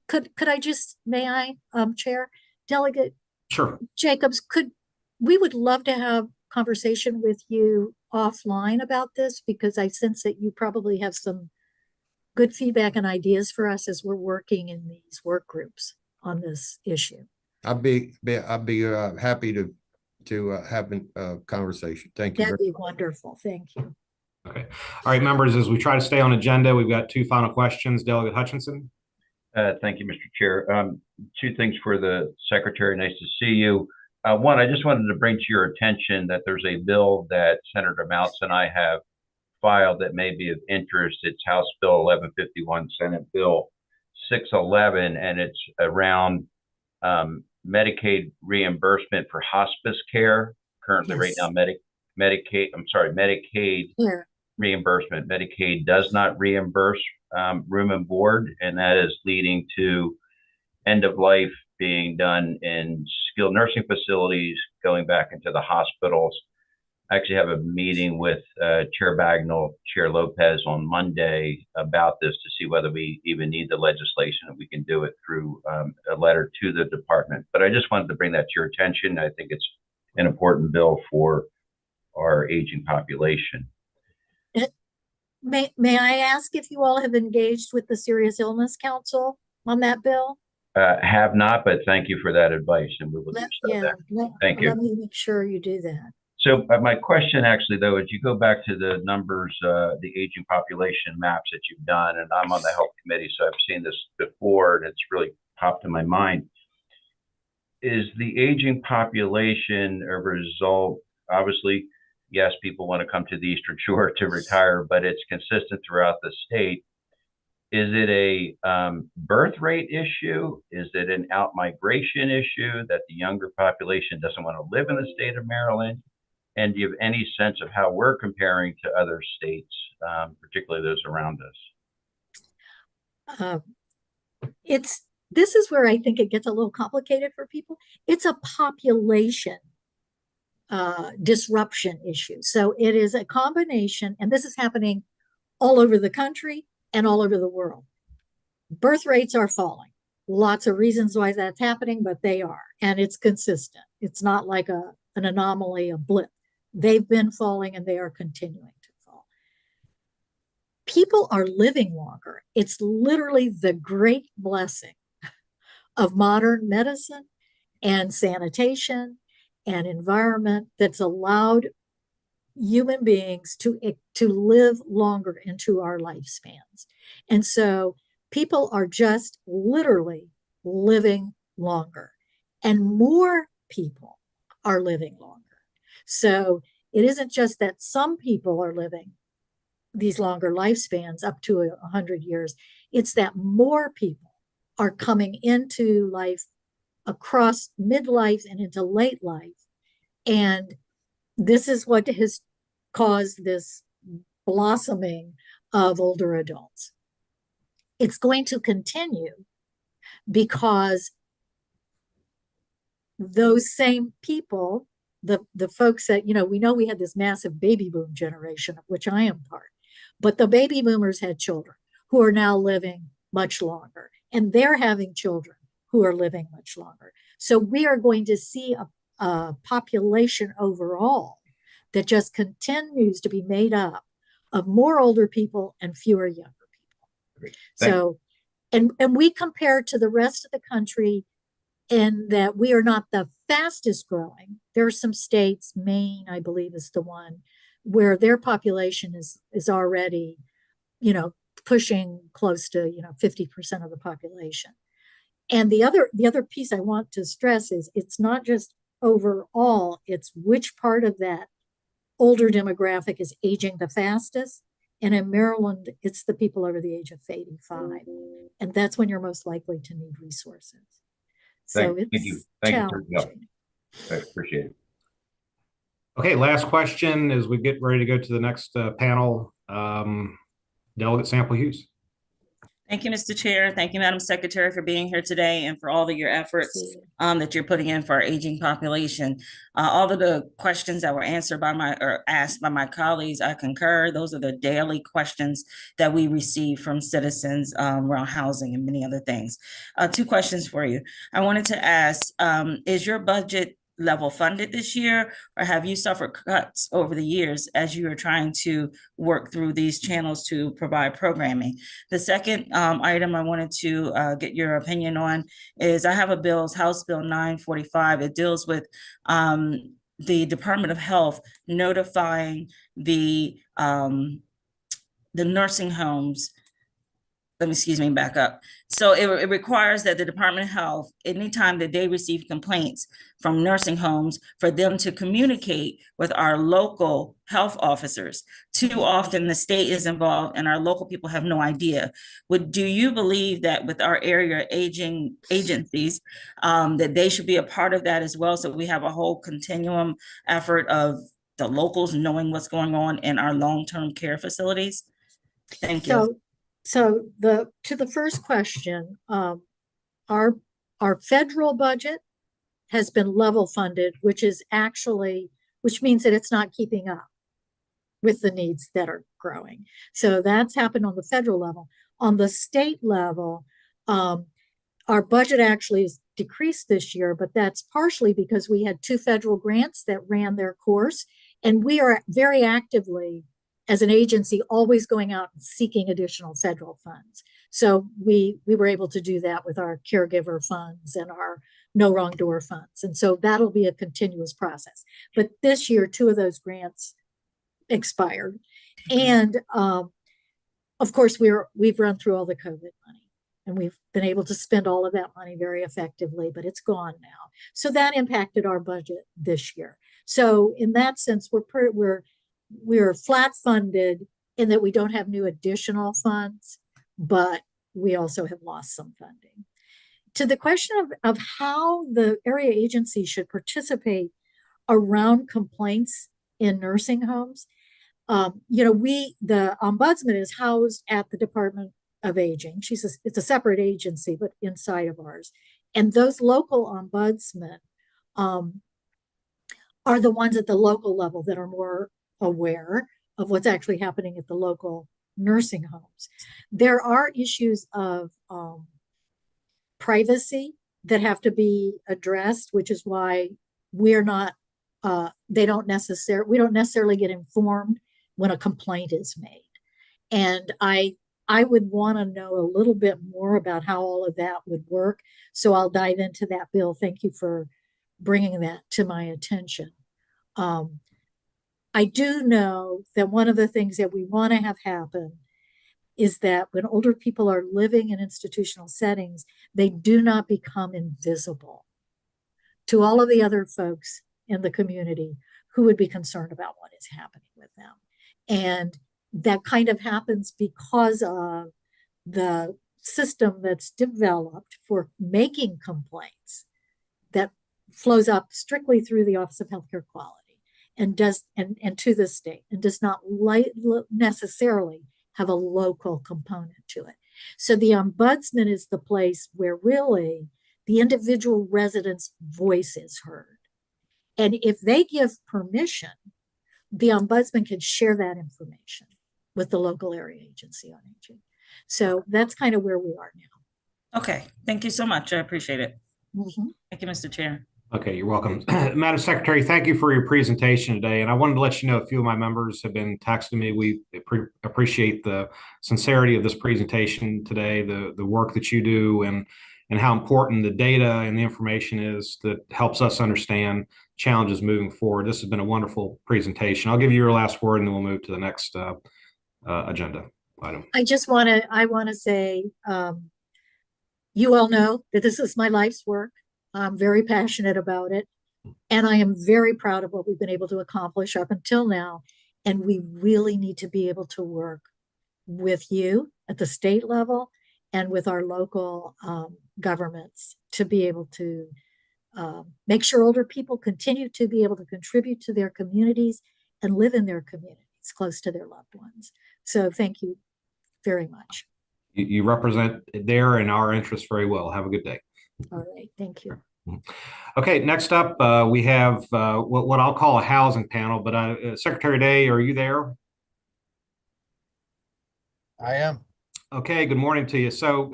may I, Chair? Delegate Sure. Jacobs, we would love to have conversation with you offline about this, because I sense that you probably have some good feedback and ideas for us as we're working in these work groups on this issue. I'd be happy to have a conversation. Thank you. That'd be wonderful. Thank you. Okay. All right, members, as we try to stay on agenda, we've got two final questions. Delegate Hutchinson. Thank you, Mr. Chair. Two things for the Secretary. Nice to see you. One, I just wanted to bring to your attention that there's a bill that Senator Mounts and I have filed that may be of interest. It's House Bill 1151, Senate Bill 611, and it's around Medicaid reimbursement for hospice care. currently right now, Medicaid Here, reimbursement. Medicaid does not reimburse room and board, and that is leading to end of life being done in skilled nursing facilities, going back into the hospitals. I actually have a meeting with Chair Bagnall, Chair Lopez on Monday about this to see whether we even need the legislation, and we can do it through a letter to the department. But I just wanted to bring that to your attention. I think it's an important bill for our aging population. may I ask if you all have engaged with the Serious Illness Council on that bill? Have not, but thank you for that advice, and we will do so. Yeah, Thank you. let me make sure you do that. So my question actually, though, is you go back to the numbers, the aging population maps that you've done, and I'm on the health committee, so I've seen this before, and it's really popped in my mind. Is the aging population a result, obviously, yes, people want to come to the Eastern Shore to retire, but it's consistent throughout the state. Is it a birth rate issue? Is it an out-migration issue that the younger population doesn't want to live in the state of Maryland? And do you have any sense of how we're comparing to other states, particularly those around us? This is where I think it gets a little complicated for people. It's a population disruption issue. So it is a combination, and this is happening all over the country and all over the world. Birth rates are falling. Lots of reasons why that's happening, but they are, and it's consistent. It's not like an anomaly, a blip. They've been falling and they are continuing to fall. People are living longer. It's literally the great blessing of modern medicine and sanitation and environment that's allowed human beings to live longer into our lifespans. And so people are just literally living longer, and more people are living longer. So it isn't just that some people are living these longer lifespans up to 100 years. It's that more people are coming into life across midlife and into late life. And this is what has caused this blossoming of older adults. It's going to continue because those same people, the folks that, we know we had this massive baby boom generation, of which I am part, but the baby boomers had children who are now living much longer, and they're having children who are living much longer. So we are going to see a population overall that just continues to be made up of more older people and fewer younger people. Great. So, and we compare to the rest of the country in that we are not the fastest growing. There are some states, Maine, I believe, is the one where their population is already, pushing close to, 50% of the population. And the other piece I want to stress is it's not just overall, it's which part of that older demographic is aging the fastest. And in Maryland, it's the people over the age of 85. And that's when you're most likely to need resources. So Thank you. Thank you for your help. I appreciate it. Okay, last question as we get ready to go to the next panel. Delegate Sample Hughes. Thank you, Mr. Chair. Thank you, Madam Secretary, for being here today and for all of your efforts that you're putting in for our aging population. All of the questions that were answered asked by my colleagues, I concur. Those are the daily questions that we receive from citizens around housing and many other things. 2 questions for you. I wanted to ask, is your budget level funded this year, or have you suffered cuts over the years as you are trying to work through these channels to provide programming? The second item I wanted to get your opinion on is I have a bill, House Bill 945. It deals with the Department of Health notifying the nursing homes excuse me, back up. So it requires that the Department of Health, anytime that they receive complaints from nursing homes, for them to communicate with our local health officers. Too often the state is involved and our local people have no idea. Do you believe that with our area aging agencies, that they should be a part of that as well? So we have a whole continuum effort of the locals knowing what's going on in our long-term care facilities? Thank you. So to the first question, our federal budget has been level funded, which means that it's not keeping up with the needs that are growing. So that's happened on the federal level. On the state level, our budget actually is decreased this year, but that's partially because we had 2 federal grants that ran their course, and we are very actively, as an agency, always going out and seeking additional federal funds. So we were able to do that with our caregiver funds and our no wrong door funds. And so that'll be a continuous process. But this year, 2 of those grants expired. And of course, we've run through all the COVID money, and we've been able to spend all of that money very effectively, but it's gone now. So that impacted our budget this year. So in that sense, we're flat funded in that we don't have new additional funds, but we also have lost some funding. To the question of how the area agency should participate around complaints in nursing homes, the ombudsman is housed at the Department of Aging. It's a separate agency, but inside of ours. And those local ombudsmen are the ones at the local level that are more aware of what's actually happening at the local nursing homes. There are issues of privacy that have to be addressed, which is why we don't necessarily get informed when a complaint is made. And I would want to know a little bit more about how all of that would work. So I'll dive into that, Bill. Thank you for bringing that to my attention. I do know that one of the things that we want to have happen is that when older people are living in institutional settings, they do not become invisible to all of the other folks in the community who would be concerned about what is happening with them. And that kind of happens because of the system that's developed for making complaints that flows up strictly through the Office of Healthcare Quality and to the state, and does not necessarily have a local component to it. So the ombudsman is the place where really the individual resident's voice is heard. And if they give permission, the ombudsman can share that information with the local area agency on aging. So that's kind of where we are now. Okay, thank you so much. I appreciate it. Mm-hmm. Thank you, Mr. Chair. Okay, you're welcome. Madam Secretary, thank you for your presentation today. And I wanted to let you know a few of my members have been texting me. We appreciate the sincerity of this presentation today, the work that you do, and how important the data and the information is that helps us understand challenges moving forward. This has been a wonderful presentation. I'll give you your last word and then we'll move to the next agenda item. I want to say, you all know that this is my life's work. I'm very passionate about it. And I am very proud of what we've been able to accomplish up until now. And we really need to be able to work with you at the state level and with our local governments to be able to make sure older people continue to be able to contribute to their communities and live in their communities close to their loved ones. So thank you very much. You represent their and our interests very well. Have a good day. All right, thank you. Okay, next up, we have what I'll call a housing panel, but Secretary Day, are you there? I am. Okay, good morning to you. So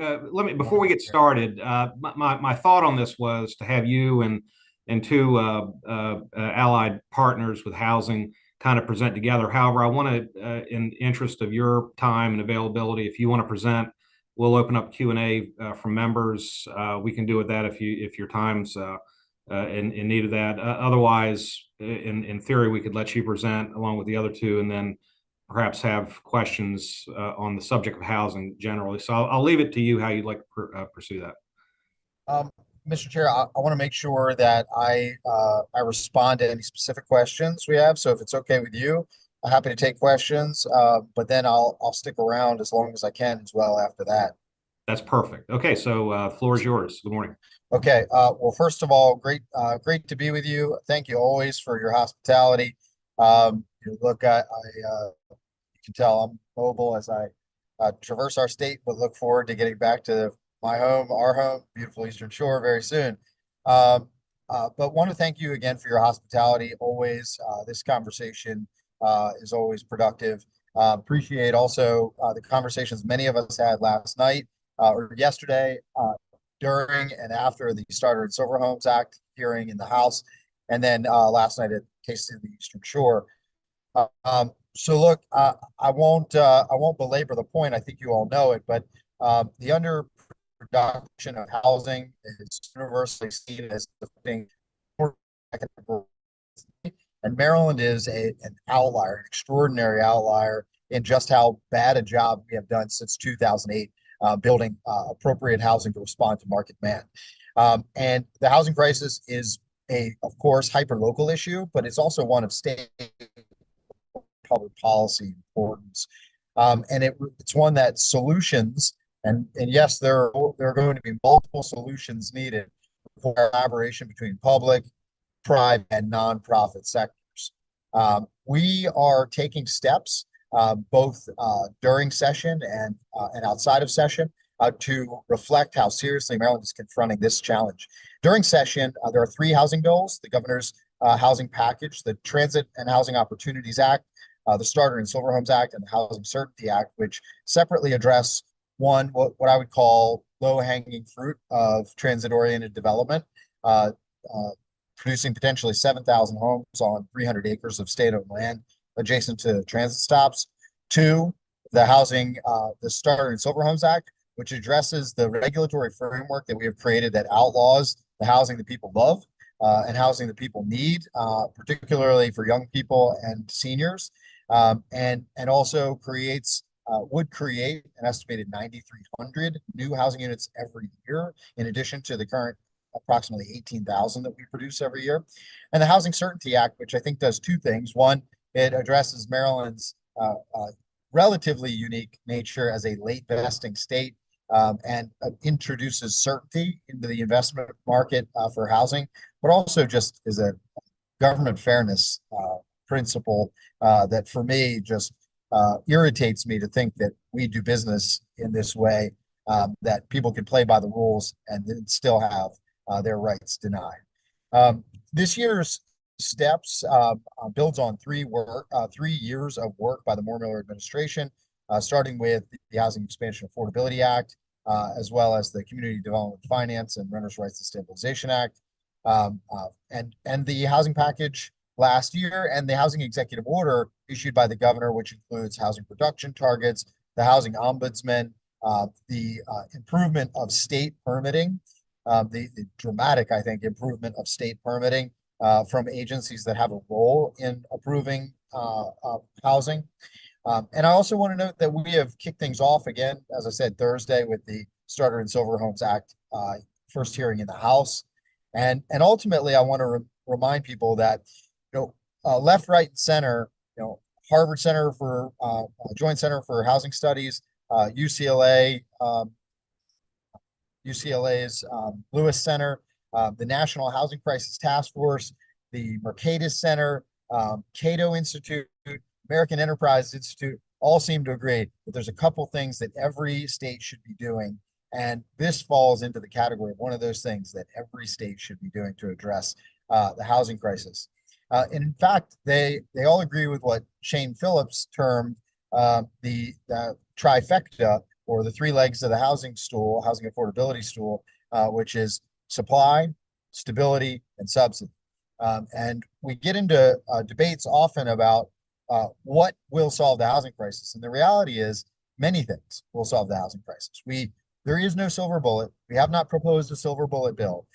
before we get started, my thought on this was to have you and 2 allied partners with housing kind of present together. However, I want to, in the interest of your time and availability, if you want to present, we'll open up Q&A from members. We can do with that if your time's in need of that. Otherwise, in theory, we could let you present along with the other 2, and then perhaps have questions on the subject of housing generally. So I'll leave it to you how you'd like to pursue that. Mr. Chair, I want to make sure that I respond to any specific questions we have. So if it's okay with you, I'm happy to take questions, but then I'll stick around as long as I can as well after that. That's perfect. Okay, so floor is yours. Good morning. Okay, well, first of all, great to be with you. Thank you always for your hospitality. Look, you can tell I'm mobile as I traverse our state, but look forward to getting back to my home, our home, beautiful Eastern Shore very soon. But want to thank you again for your hospitality. Always, this conversation is always productive. Appreciate also the conversations many of us had last night or yesterday during and after the Starter and Silver Homes Act hearing in the House, and then last night at Case in the Eastern Shore. So look, I won't belabor the point. I think you all know it, but the underproduction of housing is universally seen as affecting economic growth. And Maryland is an outlier, an extraordinary outlier in just how bad a job we have done since 2008, building appropriate housing to respond to market demand. And the housing crisis is of course, hyper-local issue, but it's also one of state public policy importance. And it's one that solutions, and yes, there are going to be multiple solutions needed for collaboration between public, private, and nonprofit sectors. We are taking steps both during session and outside of session to reflect how seriously Maryland is confronting this challenge. During session, there are 3 housing bills: the governor's housing package, the Transit and Housing Opportunities Act, the Starter and Silver Homes Act, and the Housing Certainty Act, which separately address what I would call low-hanging fruit of transit-oriented development, producing potentially 7,000 homes on 300 acres of state-owned land adjacent to transit stops. 2, the Starter and Silver Homes Act, which addresses the regulatory framework that we have created that outlaws the housing that people love and housing that people need, particularly for young people and seniors, and also would create an estimated 9,300 new housing units every year, in addition to the current approximately 18,000 that we produce every year. And the Housing Certainty Act, which I think does 2 things. One, it addresses Maryland's relatively unique nature as a late vesting state, and introduces certainty into the investment market for housing, but also just is a government fairness principle that for me just irritates me to think that we do business in this way, that people can play by the rules and then still have their rights denied. This year's steps builds on 3 years of work by the Moore-Miller administration, starting with the Housing Expansion Affordability Act, as well as the Community Development Finance and Renters' Rights and Stabilization Act, and the housing package last year, and the housing executive order issued by the governor, which includes housing production targets, the housing ombudsman, the improvement of state permitting, the dramatic, I think, improvement of state permitting from agencies that have a role in approving housing. And I also want to note that we have kicked things off again, as I said, Thursday with the Starter and Silver Homes Act first hearing in the House. And ultimately, I want to remind people that, left, right, and center, Harvard Center for Joint Center for Housing Studies, UCLA's Lewis Center, the National Housing Crisis Task Force, the Mercatus Center, Cato Institute, American Enterprise Institute, all seem to agree that there's a couple things that every state should be doing. And this falls into the category of one of those things that every state should be doing to address the housing crisis. And in fact, they all agree with what Shane Phillips termed the trifecta, or the 3 legs of the housing affordability stool, which is supply, stability, and subsidy. And we get into debates often about what will solve the housing crisis. And the reality is many things will solve the housing crisis. There is no silver bullet. We have not proposed a silver bullet bill.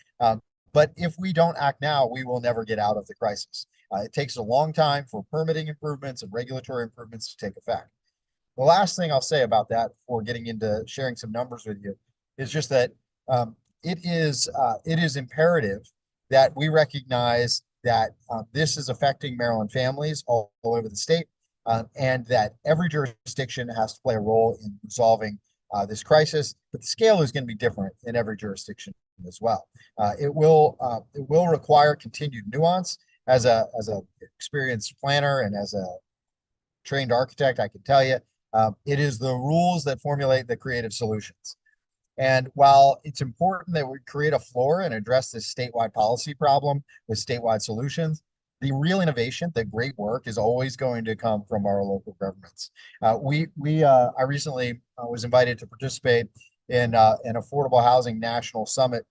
But if we don't act now, we will never get out of the crisis. It takes a long time for permitting improvements and regulatory improvements to take effect. The last thing I'll say about that before getting into sharing some numbers with you is just that it is imperative that we recognize that this is affecting Maryland families all over the state, and that every jurisdiction has to play a role in resolving this crisis, but the scale is going to be different in every jurisdiction as well. It will require continued nuance. As a experienced planner and as a trained architect, I can tell you, it is the rules that formulate the creative solutions. And while it's important that we create a floor and address this statewide policy problem with statewide solutions, the real innovation, the great work is always going to come from our local governments. I recently was invited to participate in an affordable housing national summit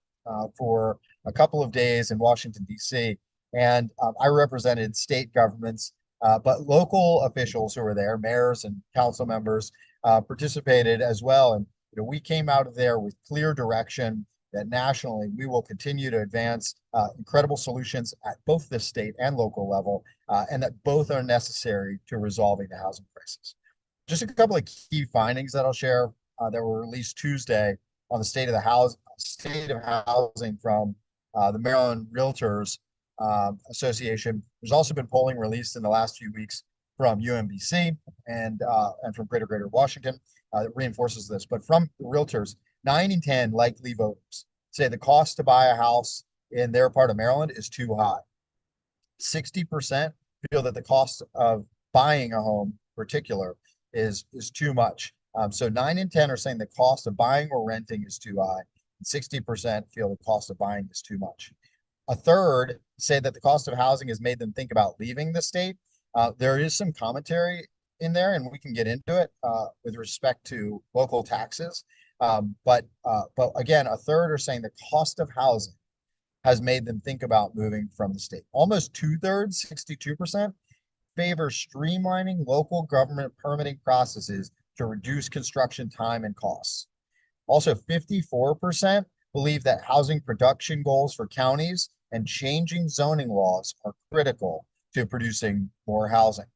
for a couple of days in Washington, D.C. And I represented state governments, but local officials who were there, mayors and council members, participated as well. And we came out of there with clear direction that nationally we will continue to advance incredible solutions at both the state and local level, and that both are necessary to resolving the housing crisis. Just a couple of key findings that I'll share that were released Tuesday on the state of housing from the Maryland Realtors Association. There's also been polling released in the last few weeks from UMBC and from Greater Washington that reinforces this. But from the realtors, 9 in 10 likely voters say the cost to buy a house in their part of Maryland is too high. 60% feel that the cost of buying a home, in particular, is too much. So 9 in 10 are saying the cost of buying or renting is too high, and 60% feel the cost of buying is too much. A third say that the cost of housing has made them think about leaving the state. There is some commentary in there, and we can get into it with respect to local taxes. But again, a third are saying the cost of housing has made them think about moving from the state. Almost 2/3, 62%, favor streamlining local government permitting processes to reduce construction time and costs. Also, 54% believe that housing production goals for counties and changing zoning laws are critical to producing more housing,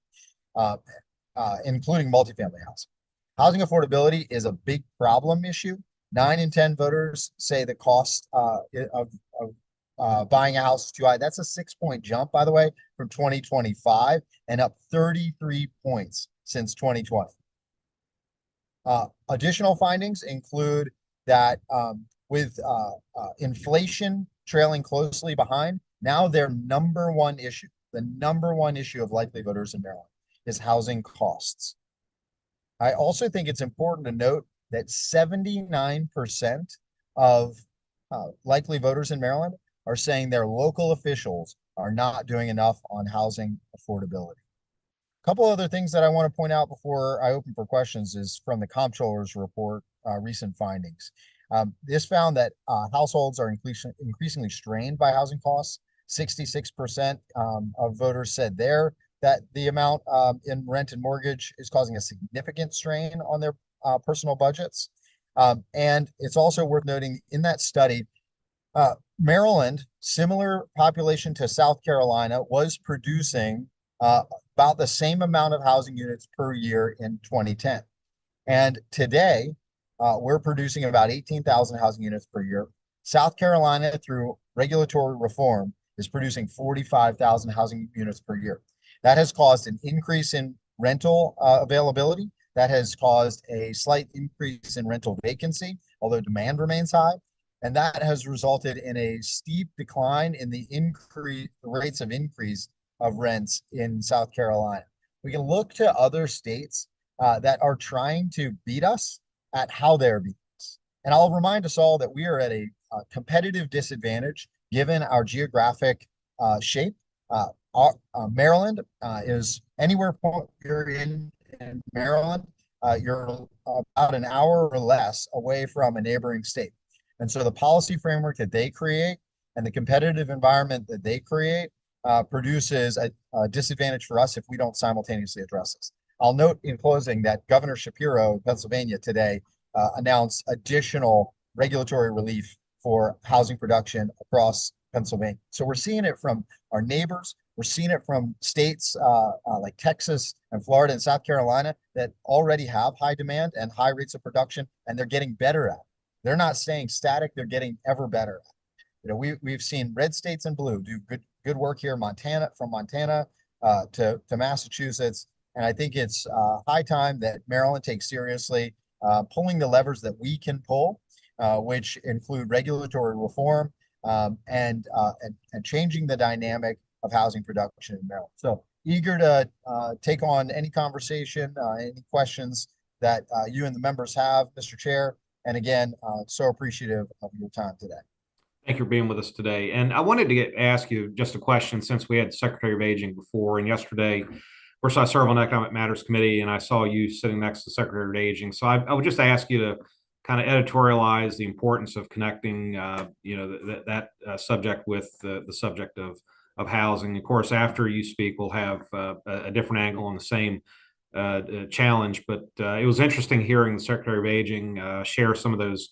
including multifamily housing. Housing affordability is a big problem issue. 9 in 10 voters say the cost of buying a house is too high. That's a 6-point jump, by the way, from 2025 and up 33 points since 2020. Additional findings include that with inflation trailing closely behind, now their number one issue, the number one issue of likely voters in Maryland is housing costs. I also think it's important to note that 79% of likely voters in Maryland are saying their local officials are not doing enough on housing affordability. A couple other things that I want to point out before I open for questions is from the Comptroller's report, recent findings. This found that households are increasingly strained by housing costs. 66% of voters said there that the amount in rent and mortgage is causing a significant strain on their personal budgets. And it's also worth noting in that study, Maryland, similar population to South Carolina, was producing about the same amount of housing units per year in 2010. And today, we're producing about 18,000 housing units per year. South Carolina, through regulatory reform, is producing 45,000 housing units per year. That has caused an increase in rental availability. That has caused a slight increase in rental vacancy, although demand remains high. And that has resulted in a steep decline in the rates of increase of rents in South Carolina. We can look to other states that are trying to beat us at how they're beating us. And I'll remind us all that we are at a competitive disadvantage given our geographic shape. Maryland is anywhere you're in Maryland, you're about an hour or less away from a neighboring state. And so the policy framework that they create and the competitive environment that they create produces a disadvantage for us if we don't simultaneously address this. I'll note in closing that Governor Shapiro of Pennsylvania today announced additional regulatory relief for housing production across Pennsylvania. So we're seeing it from our neighbors. We're seeing it from states like Texas and Florida and South Carolina that already have high demand and high rates of production, and they're getting better at it. They're not staying static; they're getting ever better at it. You know, we've seen red states and blue do good work here. Montana, from Montana to Massachusetts, and I think it's high time that Maryland takes seriously pulling the levers that we can pull, which include regulatory reform and changing the dynamic of housing production in Maryland. So eager to take on any conversation, any questions that you and the members have, Mr. Chair. And again, so appreciative of your time today. Thank you for being with us today. And I wanted to ask you just a question, since we had the Secretary of Aging before, and yesterday, of course, I serve on the Economic Matters Committee, and I saw you sitting next to the Secretary of Aging. So I would just ask you to kind of editorialize the importance of connecting, that subject with the subject of housing. Of course, after you speak, we'll have a different angle on the same challenge. But it was interesting hearing the Secretary of Aging share some of those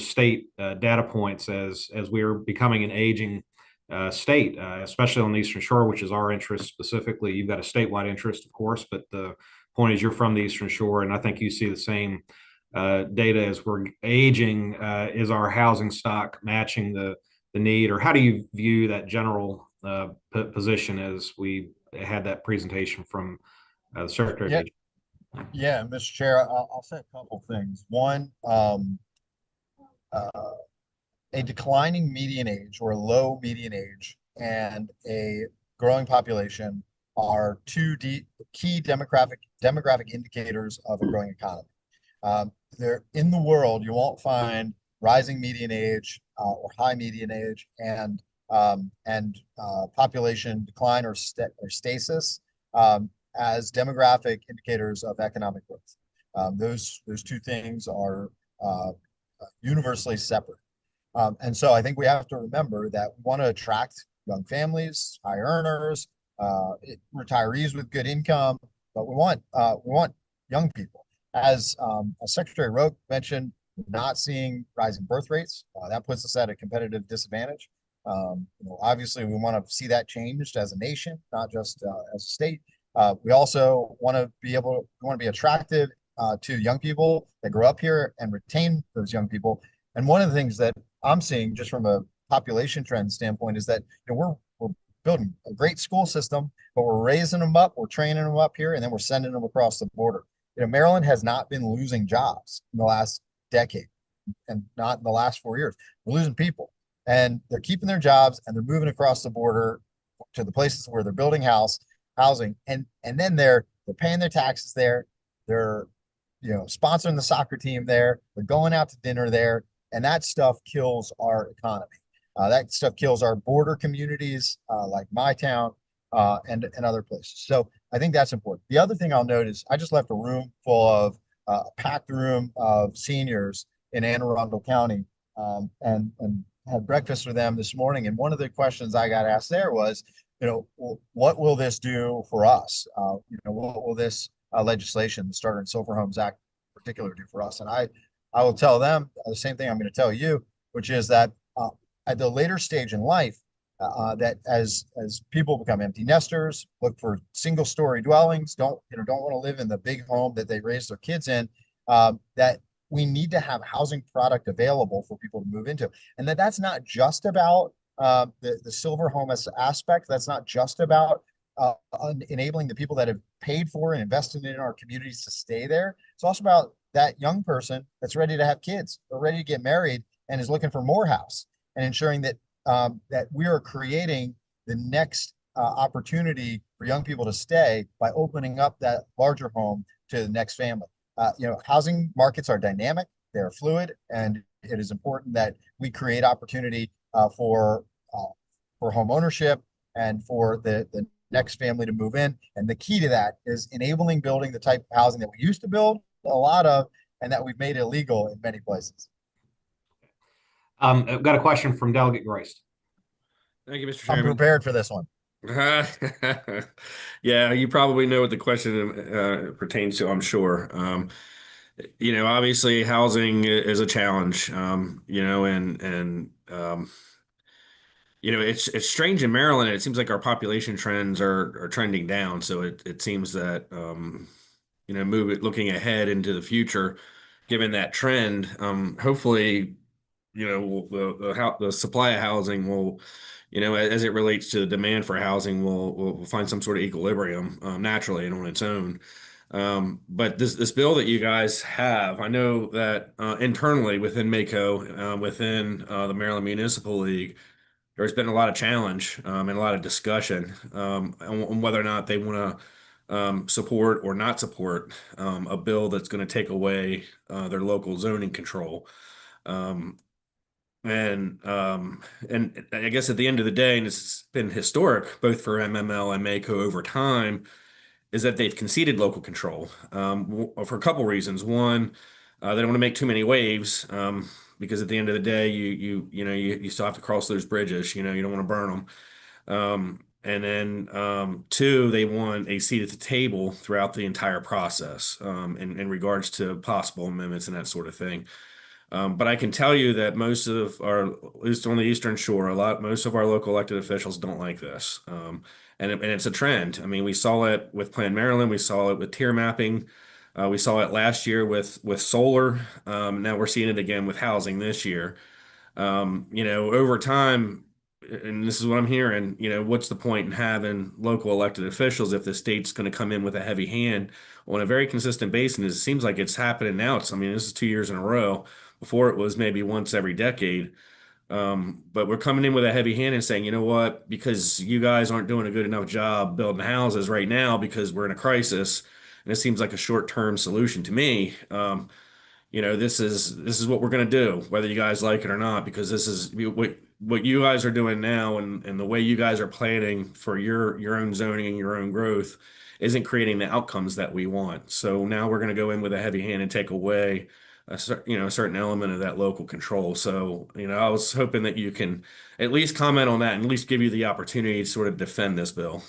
state data points as we are becoming an aging state, especially on the Eastern Shore, which is our interest specifically. You've got a statewide interest, of course, but the point is you're from the Eastern Shore, and I think you see the same data as we're aging. Is our housing stock matching the need, or how do you view that general position as we had that presentation from the Secretary of Aging? Yeah, Mr. Chair, I'll say a couple things. One, a declining median age or low median age and a growing population are two key demographic indicators of a growing economy. There in the world, you won't find rising median age or high median age and population decline or stasis as demographic indicators of economic growth. Those two things are universally separate. And so I think we have to remember that we want to attract young families, high earners, retirees with good income, but we want young people. As Secretary Roque mentioned, not seeing rising birth rates, that puts us at a competitive disadvantage. Obviously, we want to see that changed as a nation, not just as a state. We also want to be attractive to young people that grow up here and retain those young people. And one of the things that I'm seeing just from a population trend standpoint is that we're building a great school system, but we're raising them up, we're training them up here, and then we're sending them across the border. Maryland has not been losing jobs in the last decade and not in the last 4 years. We're losing people, and they're keeping their jobs and they're moving across the border to the places where they're building housing, and then they're paying their taxes there. They're sponsoring the soccer team there. They're going out to dinner there, and that stuff kills our economy. That stuff kills our border communities like my town and other places. So I think that's important. The other thing I'll note is I just left a room full of a packed room of seniors in Anne Arundel County and had breakfast with them this morning. And one of the questions I got asked there was, what will this do for us? What will this legislation, the Starter and Silver Homes Act in particular, do for us? And I will tell them the same thing I'm going to tell you, which is that at the later stage in life, that as people become empty nesters, look for single-story dwellings, don't want to live in the big home that they raised their kids in, that we need to have housing product available for people to move into, and that's not just about the silver home aspect. That's not just about enabling the people that have paid for and invested in our communities to stay there. It's also about that young person that's ready to have kids or ready to get married and is looking for more house, and ensuring that that we are creating the next opportunity for young people to stay by opening up that larger home to the next family. Housing markets are dynamic, they are fluid, and it is important that we create opportunity for home ownership and for the next family to move in. And the key to that is enabling building the type of housing that we used to build a lot of and that we've made illegal in many places. I've got a question from Delegate Groist. Thank you, Mr. Chairman. I'm prepared for this one. Yeah, you probably know what the question pertains to, I'm sure. Obviously housing is a challenge, it's strange in Maryland. It seems like our population trends are trending down. So it seems that looking ahead into the future, given that trend, hopefully, the supply of housing will, as it relates to the demand for housing, will find some sort of equilibrium naturally and on its own. But this bill that you guys have, I know that internally within MACO, within the Maryland Municipal League, there's been a lot of challenge and a lot of discussion on whether or not they want to support or not support a bill that's going to take away their local zoning control. Um, and I guess at the end of the day, and it's been historic both for MML and MACO over time, is that they've conceded local control for a couple reasons. One, they don't want to make too many waves because at the end of the day, you still have to cross those bridges. You don't want to burn them. And then two, they want a seat at the table throughout the entire process in regards to possible amendments and that sort of thing. But I can tell you that most of our, at least on the Eastern Shore, most of our local elected officials don't like this. And it's a trend. I mean, we saw it with Planned Maryland. We saw it with tier mapping. We saw it last year with solar. Now we're seeing it again with housing this year. Over time, and this is what I'm hearing, what's the point in having local elected officials if the state's going to come in with a heavy hand on a very consistent basis? And it seems like it's happening now. This is 2 years in a row. Before it was maybe once every decade. But we're coming in with a heavy hand and saying, you know what, because you guys aren't doing a good enough job building houses right now because we're in a crisis, and it seems like a short-term solution to me. This is what we're going to do, whether you guys like it or not, because this is what you guys are doing now, and the way you guys are planning for your own zoning and your own growth isn't creating the outcomes that we want. So now we're going to go in with a heavy hand and take away a certain element of that local control. So, I was hoping that you can at least comment on that and at least give you the opportunity to sort of defend this bill.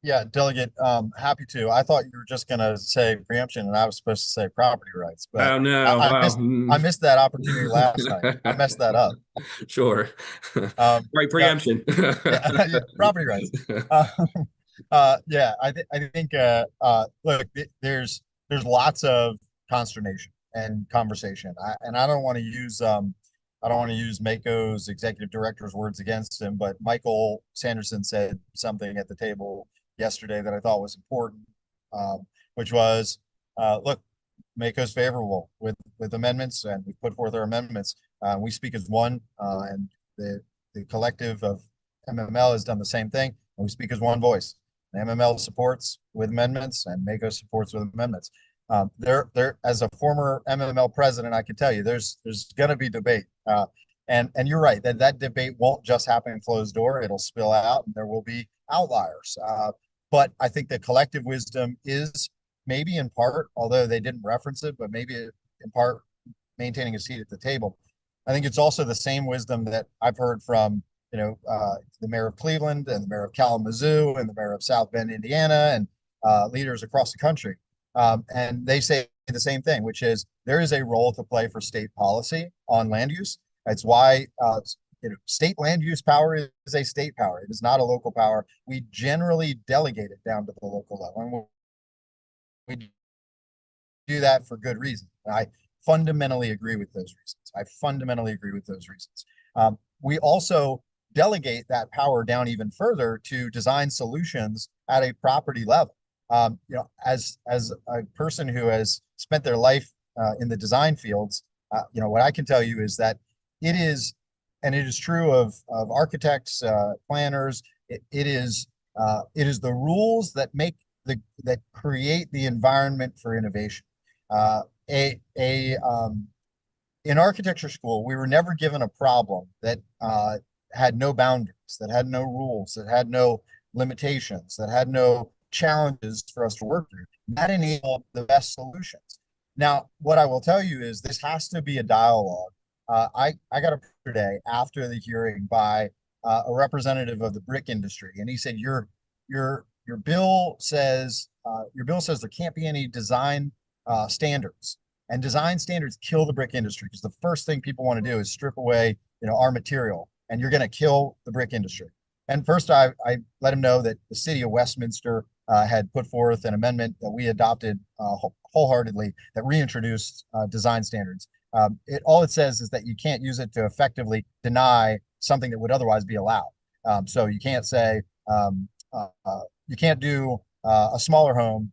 Yeah, Delegate, happy to. I thought you were just gonna say preemption and I was supposed to say property rights, but Oh, no. I missed that opportunity last night. I messed that up. Sure. Right, Yeah, preemption. yeah, property rights. Yeah, I think look, there's lots of consternation and conversation. I don't want to use Mako's executive director's words against him, but Michael Sanderson said something at the table yesterday that I thought was important, which was, look, Mako's favorable with amendments, and we put forth our amendments. We speak as one, and the collective of MML has done the same thing, and we speak as one voice. MML supports with amendments, and Mako supports with amendments. There, as a former MML president, I can tell you, there's going to be debate, and you're right that debate won't just happen in closed door. It'll spill out, and there will be outliers. But I think the collective wisdom is maybe in part, although they didn't reference it, but maybe in part maintaining a seat at the table. I think it's also the same wisdom that I've heard from the mayor of Cleveland and the mayor of Kalamazoo and the mayor of South Bend, Indiana, and leaders across the country. And they say the same thing, which is there is a role to play for state policy on land use. That's why state land use power is a state power. It is not a local power. We generally delegate it down to the local level, and we do that for good reason. And I fundamentally agree with those reasons. We also delegate that power down even further to design solutions at a property level. As a person who has spent their life in the design fields, what I can tell you is that it is, and it is true of architects, planners. It is the rules that that create the environment for innovation. In architecture school, we were never given a problem that had no boundaries, that had no rules, that had no limitations, that had no challenges for us to work through. That enabled the best solutions. Now, what I will tell you is this has to be a dialogue. I got a today after the hearing by a representative of the brick industry, and he said your bill says there can't be any design standards, and design standards kill the brick industry because the first thing people want to do is strip away our material and you're going to kill the brick industry. And first, I let him know that the city of Westminster had put forth an amendment that we adopted wholeheartedly that reintroduced design standards. All it says is that you can't use it to effectively deny something that would otherwise be allowed. So you can't say you can't do a smaller home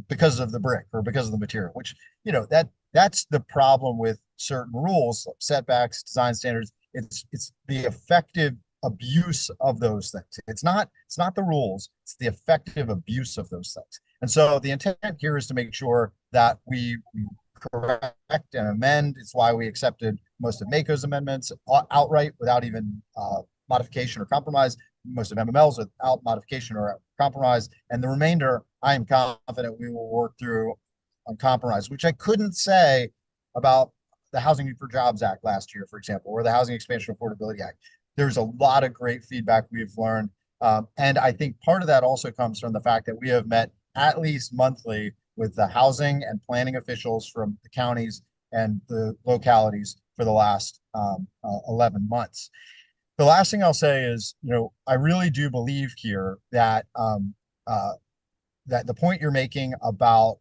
because of the brick or because of the material, which, you know, that's the problem with certain rules, setbacks, design standards. It's the effective abuse of those things. It's not the rules, it's the effective abuse of those things. And so the intent here is to make sure that we correct and amend. It's why we accepted most of MACO's amendments outright without even modification or compromise, most of MML's without modification or compromise, and the remainder I am confident we will work through on compromise, which I couldn't say about the Housing for Jobs Act last year, for example, or the Housing Expansion Affordability Act. There's a lot of great feedback we've learned. And I think part of that also comes from the fact that we have met at least monthly with the housing and planning officials from the counties and the localities for the last 11 months. The last thing I'll say is, you know, I really do believe here that that the point you're making about,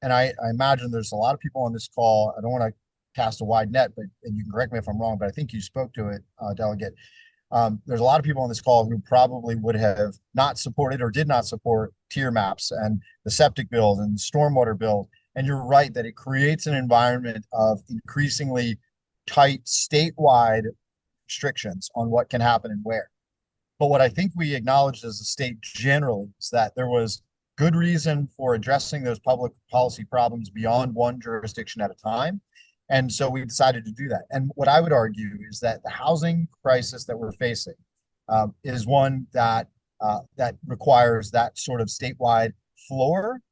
and I imagine there's a lot of people on this call. I don't want to cast a wide net, but and you can correct me if I'm wrong, but I think you spoke to it, Delegate. There's a lot of people on this call who probably would have not supported or did not support tier maps and the septic bill and the stormwater bill. And you're right that it creates an environment of increasingly tight statewide restrictions on what can happen and where. But what I think we acknowledged as a state generally is that there was good reason for addressing those public policy problems beyond one jurisdiction at a time. And so we decided to do that. And what I would argue is that the housing crisis that we're facing is one that that requires that sort of statewide floor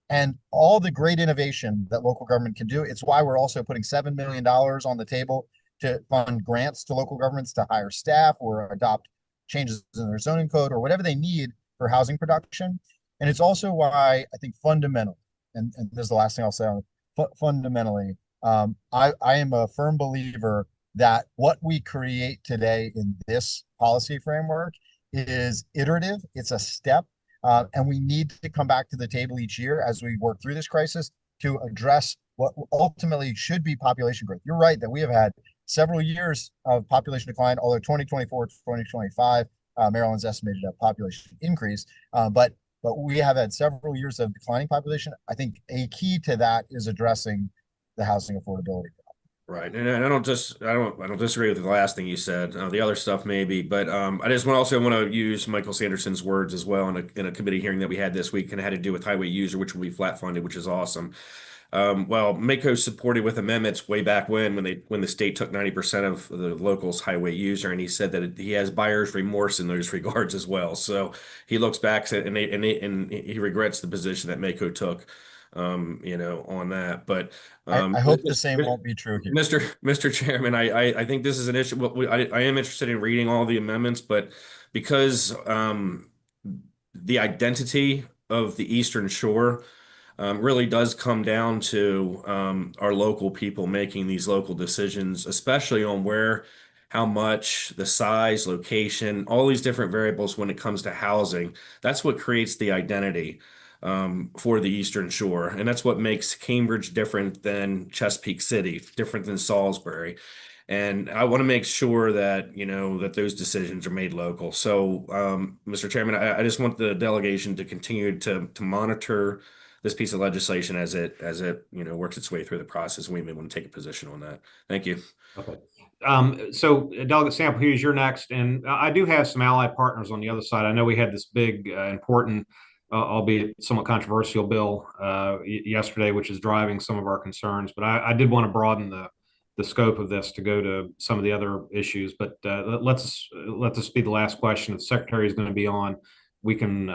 and all the great innovation that local government can do. It's why we're also putting $7 million on the table to fund grants to local governments to hire staff or adopt changes in their zoning code or whatever they need for housing production. And it's also why I think fundamentally, and this is the last thing I'll say on it, fundamentally, I am a firm believer that what we create today in this policy framework is iterative. It's a step, and we need to come back to the table each year as we work through this crisis to address what ultimately should be population growth. You're right that we have had several years of population decline, although 2024, 2025, Maryland's estimated a population increase, but we have had several years of declining population. I think a key to that is addressing the housing affordability problem. Right, and I don't disagree with the last thing you said. The other stuff maybe, but I just also want to use Michael Sanderson's words as well in a committee hearing that we had this week, and it had to do with highway user, which will be flat funded, which is awesome. Well, MACO supported with amendments way back when the state took 90% of the locals highway user, and he said that he has buyer's remorse in those regards as well. So he looks back and he regrets the position that MACO took. You know, on that, but I hope the same won't be true here. Mr. Chairman, I think this is an issue. Well, I am interested in reading all the amendments, but because the identity of the Eastern Shore really does come down to our local people making these local decisions, especially on where, how much, the size, location, all these different variables when it comes to housing. That's what creates the identity for the Eastern Shore. And that's what makes Cambridge different than Chesapeake City, different than Salisbury. And I want to make sure that, you know, that those decisions are made local. So, Mr. Chairman, I just want the delegation to continue to monitor this piece of legislation as it you know, works its way through the process. We may want to take a position on that. Thank you. Okay. So Delegate Sample Hughes, you're next. And I do have some allied partners on the other side. I know we had this big, important, albeit somewhat controversial bill yesterday, which is driving some of our concerns. But I did want to broaden the scope of this to go to some of the other issues. But let this be the last question. If the Secretary is going to be on, we can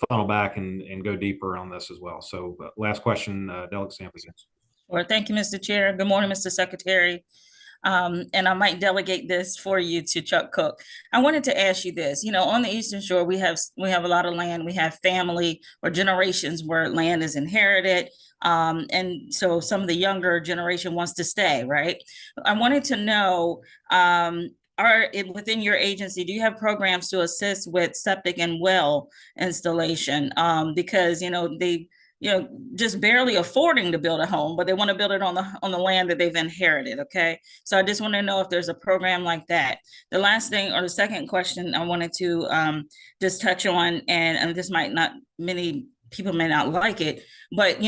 funnel back and go deeper on this as well. So last question, Delegate Sample Hughes. Well, thank you, Mr. Chair. Good morning, Mr. Secretary. And I might delegate this for you to Chuck Cook. I wanted to ask you this, you know, on the Eastern Shore, we have a lot of land. We have family or generations where land is inherited. And so some of the younger generation wants to stay, right? I wanted to know, within your agency, do you have programs to assist with septic and well installation? Because, they, just barely affording to build a home, but they want to build it on the land that they've inherited. Okay. So I just want to know if there's a program like that. The last thing, or the second question I wanted to just touch on, and this might not, many people may not like it, but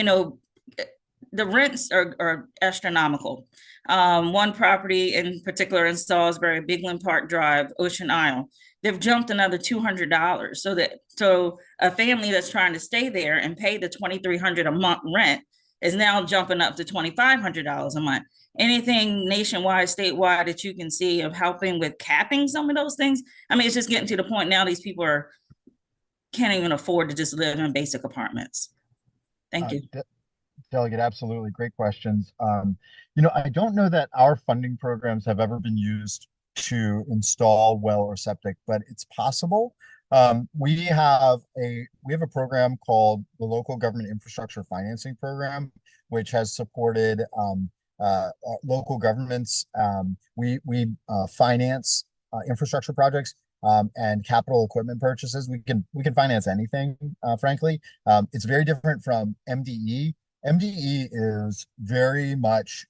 the rents are astronomical. One property in particular in Salisbury, Bigland Park Drive, Ocean Isle, they've jumped another $200. So a family that's trying to stay there and pay the $2,300 a month rent is now jumping up to $2,500 a month. Anything nationwide, statewide that you can see of helping with capping some of those things? I mean, it's just getting to the point now these people can't even afford to just live in basic apartments. Thank you. Delegate, absolutely. Great questions. I don't know that our funding programs have ever been used to install well or septic, but it's possible. We have a program called the Local Government Infrastructure Financing Program, which has supported local governments. We finance infrastructure projects and capital equipment purchases. We can finance anything, frankly. It's very different from MDE. MDE is very much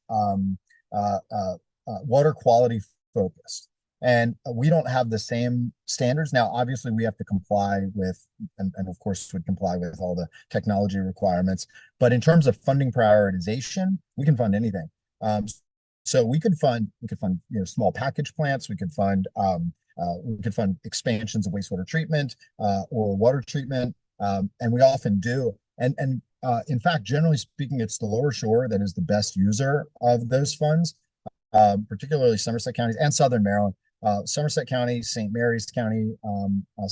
water quality focused, and we don't have the same standards. Now, obviously, we have to comply with, and of course, would comply with all the technology requirements. But in terms of funding prioritization, we can fund anything. So we could fund small package plants. We could fund expansions of wastewater treatment or water treatment, and we often do. And in fact, generally speaking, it's the lower shore that is the best user of those funds, particularly Somerset County and Southern Maryland. Somerset County, St. Mary's County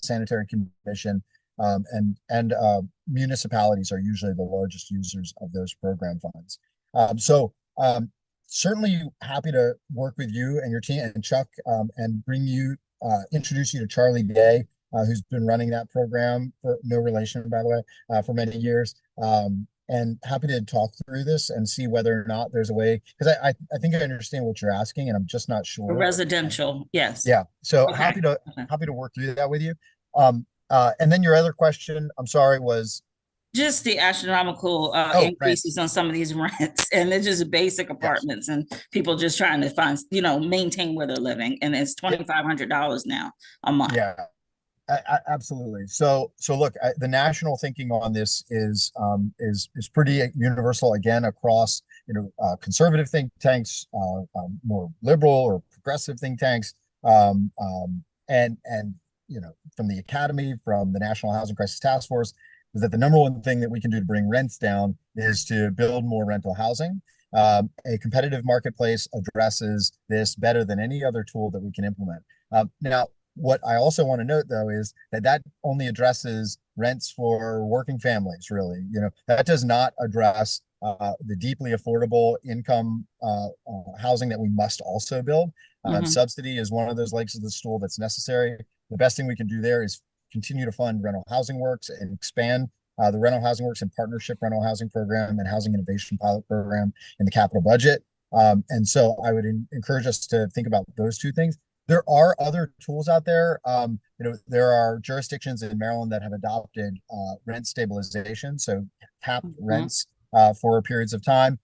Sanitary Commission, and municipalities are usually the largest users of those program funds. Certainly happy to work with you and your team and Chuck, and introduce you to Charlie Day, who's been running that program, for no relation, by the way, for many years. And happy to talk through this and see whether or not there's a way, because I think I understand what you're asking, and I'm just not sure. Residential, yes. Yeah. So Okay. happy to work through that with you. And then your other question, I'm sorry, was just the astronomical increases on some of these rents, and they're just basic apartments, and people just trying to find, maintain where they're living, and it's $2,500 now a month. Yeah. Absolutely. So look, the national thinking on this is pretty universal, again, across conservative think tanks, more liberal or progressive think tanks, and from the Academy, from the National Housing Crisis Task Force, is that the number one thing that we can do to bring rents down is to build more rental housing. A competitive marketplace addresses this better than any other tool that we can implement. Now, what I also want to note, though, is that only addresses rents for working families, really. That does not address the deeply affordable income housing that we must also build. Subsidy is one of those legs of the stool that's necessary. The best thing we can do there is continue to fund Rental Housing Works and expand the Rental Housing Works and Partnership Rental Housing Program and Housing Innovation Pilot Program in the capital budget. And so I would encourage us to think about those two things. There are other tools out there. There are jurisdictions in Maryland that have adopted rent stabilization, so capped rents for periods of time.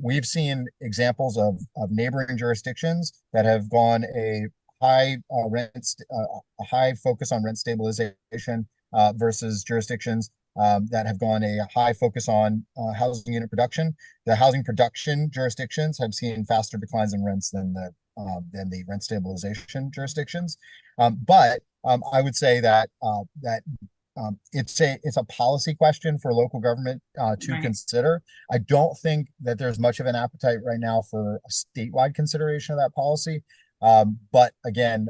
We've seen examples of neighboring jurisdictions that have gone a high focus on rent stabilization versus jurisdictions that have gone a high focus on housing unit production. The housing production jurisdictions have seen faster declines in rents than the rent stabilization jurisdictions. But I would say that it's a policy question for local government to consider. I don't think that there's much of an appetite right now for a statewide consideration of that policy. But again,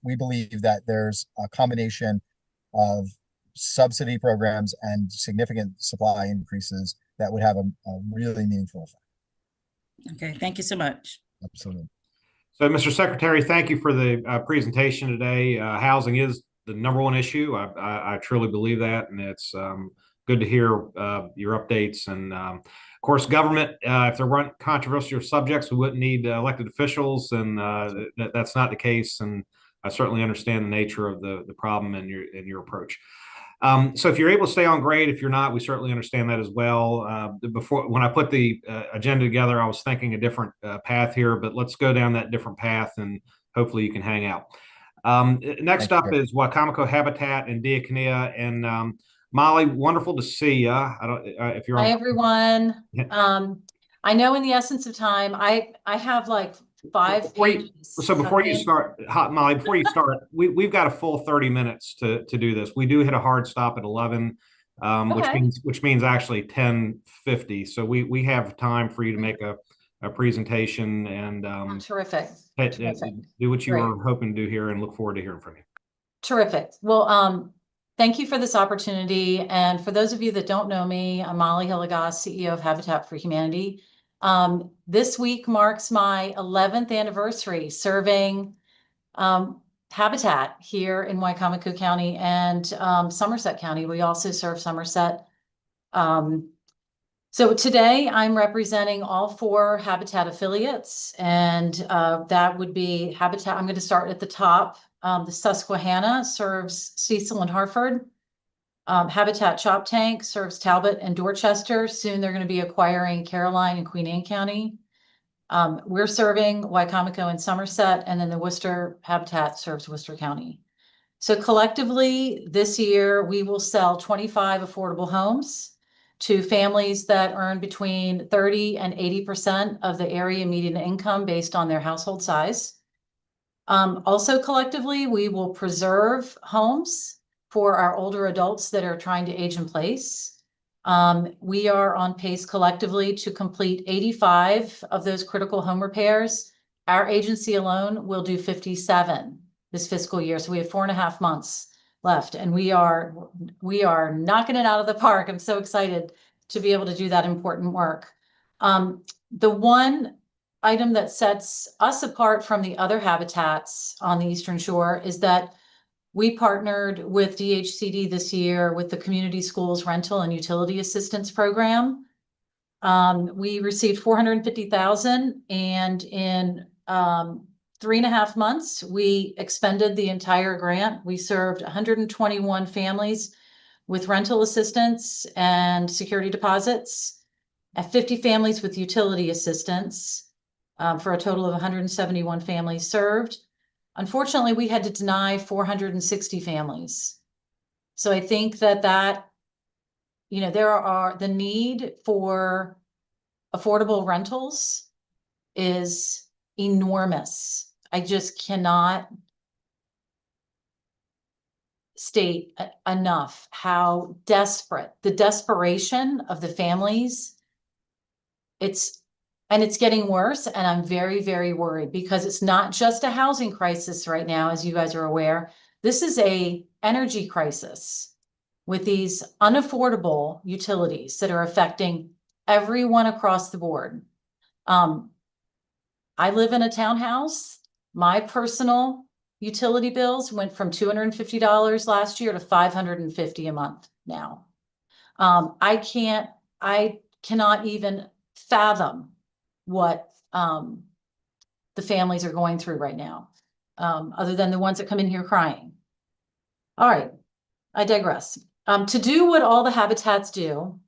we believe that there's a combination of subsidy programs and significant supply increases that would have a really meaningful effect. Okay, thank you so much. Absolutely. So, Mr. Secretary, thank you for the presentation today. Housing is the number one issue. I truly believe that, and it's good to hear your updates. And of course, government, if there weren't controversial subjects, we wouldn't need elected officials, and that's not the case. And I certainly understand the nature of the problem and your approach. So if you're able to stay on, great. If you're not, we certainly understand that as well. Before, when I put the agenda together, I was thinking a different path here, but let's go down that different path, and hopefully you can hang out. Next up is Wicomico Habitat and Diakonia. And Molly, wonderful to see you. I don't if you're on. Hi, everyone. I know in the essence of time, I have like 5 pages. So before you start, Molly, before you start, we've got a full 30 minutes to do this. We do hit a hard stop at 11, which means actually 10:50. So we have time for you to make a presentation and terrific. Do what you were hoping to do here, and look forward to hearing from you. Terrific. Well, thank you for this opportunity. And for those of you that don't know me, I'm Molly Hilligoss, CEO of Habitat for Humanity. This week marks my 11th anniversary serving Habitat here in Wicomico County and Somerset County. We also serve Somerset. So today I'm representing all 4 Habitat affiliates, and that would be Habitat. I'm going to start at the top. The Susquehanna serves Cecil and Hartford. Habitat Choptank serves Talbot and Dorchester. Soon they're going to be acquiring Caroline and Queen Anne County. We're serving Wicomico and Somerset, and then the Worcester Habitat serves Worcester County. So collectively this year, we will sell 25 affordable homes to families that earn between 30 and 80% of the area median income based on their household size. Also collectively, we will preserve homes for our older adults that are trying to age in place. We are on pace collectively to complete 85 of those critical home repairs. Our agency alone will do 57 this fiscal year. So we have 4.5 months left, and we are knocking it out of the park. I'm so excited to be able to do that important work. The one item that sets us apart from the other habitats on the Eastern Shore is that we partnered with DHCD this year with the Community Schools Rental and Utility Assistance Program. We received $450,000, and in 3.5 months, we expended the entire grant. We served 121 families with rental assistance and security deposits, and 50 families with utility assistance, for a total of 171 families served. Unfortunately, we had to deny 460 families. So I think that the need for affordable rentals is enormous. I just cannot state enough how desperate, the desperation of the families. It's getting worse, and I'm very, very worried because it's not just a housing crisis right now, as you guys are aware. This is an energy crisis with these unaffordable utilities that are affecting everyone across the board. I live in a townhouse. My personal utility bills went from $250 last year to $550 a month now. I cannot even fathom what the families are going through right now, other than the ones that come in here crying. All right, I digress. To do what all the habitats do,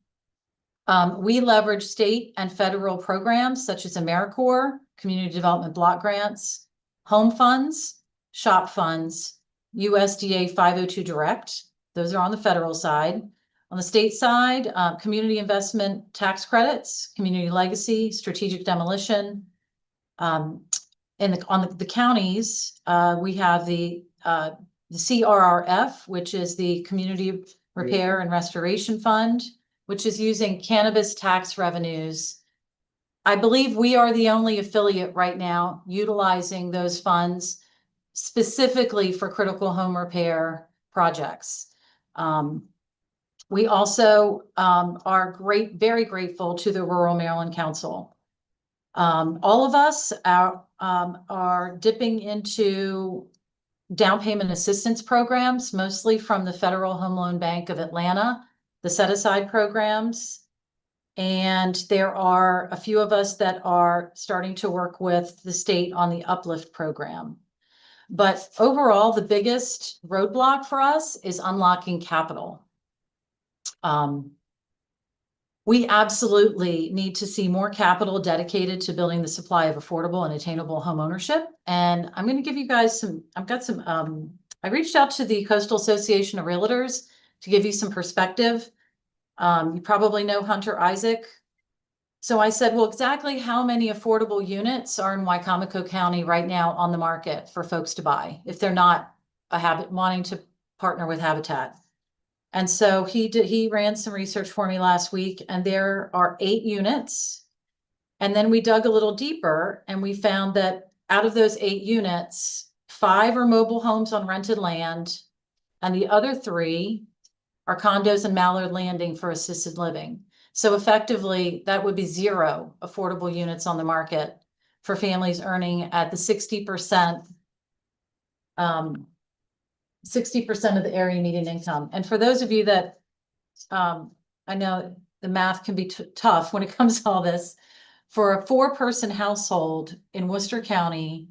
we leverage state and federal programs such as AmeriCorps, Community Development Block Grants, Home Funds, SHOP Funds, USDA 502 Direct. Those are on the federal side. On the state side, community investment tax credits, community legacy, strategic demolition. On the counties, we have the CRRF, which is the Community Repair and Restoration Fund, which is using cannabis tax revenues. I believe we are the only affiliate right now utilizing those funds specifically for critical home repair projects. We also are very grateful to the Rural Maryland Council. All of us are dipping into down payment assistance programs, mostly from the Federal Home Loan Bank of Atlanta the set-aside programs. And there are a few of us that are starting to work with the state on the Uplift program. But overall, the biggest roadblock for us is unlocking capital. We absolutely need to see more capital dedicated to building the supply of affordable and attainable home ownership. And I'm going to give you guys I reached out to the Coastal Association of Realtors to give you some perspective. You probably know Hunter Isaac. So I said, well, exactly how many affordable units are in Wicomico County right now on the market for folks to buy if they're not wanting to partner with Habitat? And so he ran some research for me last week, and there are 8 units. And then we dug a little deeper and we found that out of those 8 units, 5 are mobile homes on rented land, and the other 3 are condos and Mallard Landing for assisted living. So effectively, that would be 0 affordable units on the market for families earning at the 60% of the area median income. And for those of you that, I know the math can be tough when it comes to all this, for a 4-person household in Worcester County,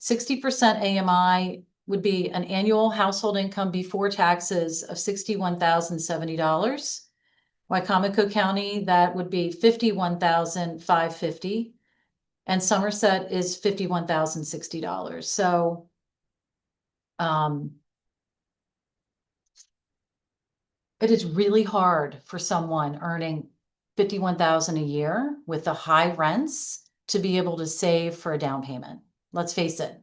60% AMI would be an annual household income before taxes of $61,070. Wicomico County, that would be $51,550. And Somerset is $51,060. So, it is really hard for someone earning $51,000 a year with the high rents to be able to save for a down payment. Let's face it.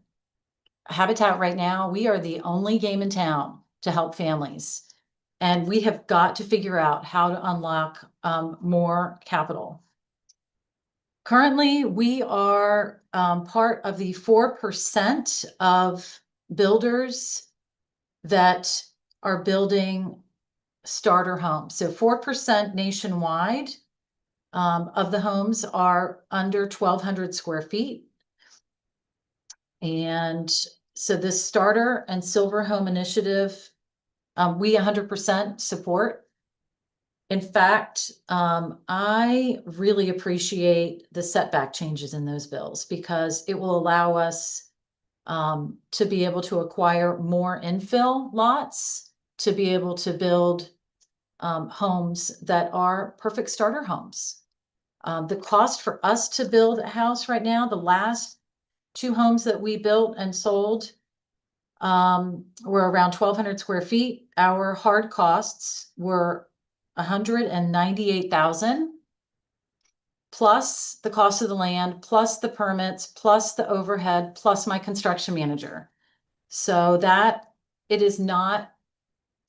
Habitat right now, we are the only game in town to help families. And we have got to figure out how to unlock more capital. Currently, we are part of the 4% of builders that are building starter homes. So 4% nationwide of the homes are under 1,200 square feet. And so this starter and silver home initiative, we 100% support. In fact, I really appreciate the setback changes in those bills because it will allow us to be able to acquire more infill lots, to be able to build homes that are perfect starter homes. The cost for us to build a house right now, the last 2 homes that we built and sold were around 1,200 square feet. Our hard costs were $198,000 plus the cost of the land, plus the permits, plus the overhead, plus my construction manager. So that it is not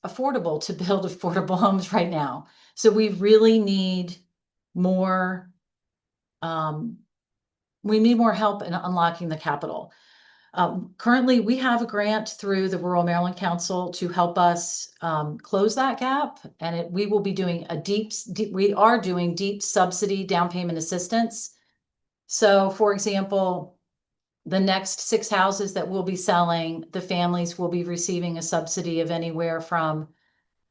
affordable to build affordable homes right now. So we really need more, we need more help in unlocking the capital. Currently, we have a grant through the Rural Maryland Council to help us close that gap, and we will be doing we are doing deep subsidy down payment assistance. So, for example, the next 6 houses that we'll be selling, the families will be receiving a subsidy of anywhere from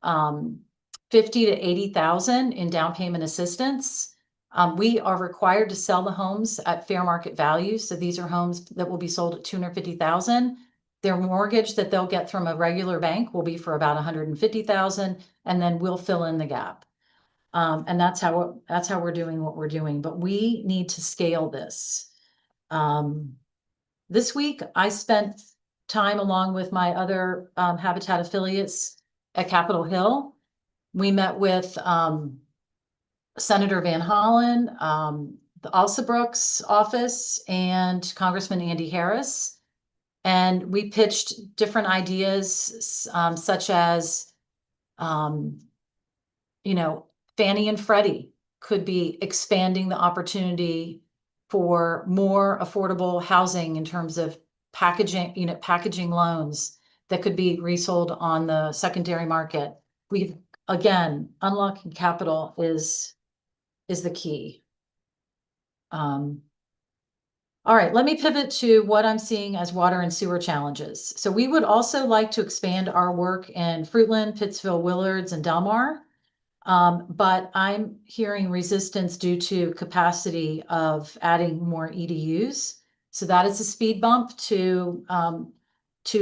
$50,000 to $80,000 in down payment assistance. We are required to sell the homes at fair market value. So these are homes that will be sold at $250,000. Their mortgage that they'll get from a regular bank will be for about $150,000, and then we'll fill in the gap. And that's how we're doing what we're doing. But we need to scale this. This week, I spent time along with my other Habitat affiliates at Capitol Hill. We met with Senator Van Hollen, the Alsabrooks office, and Congressman Andy Harris. And we pitched different ideas, such as, Fannie and Freddie could be expanding the opportunity for more affordable housing in terms of packaging loans that could be resold on the secondary market. Again, unlocking capital is the key. All right, let me pivot to what I'm seeing as water and sewer challenges. So we would also like to expand our work in Fruitland, Pittsville, Willards, and Delmar. But I'm hearing resistance due to capacity of adding more EDUs. So that is a speed bump to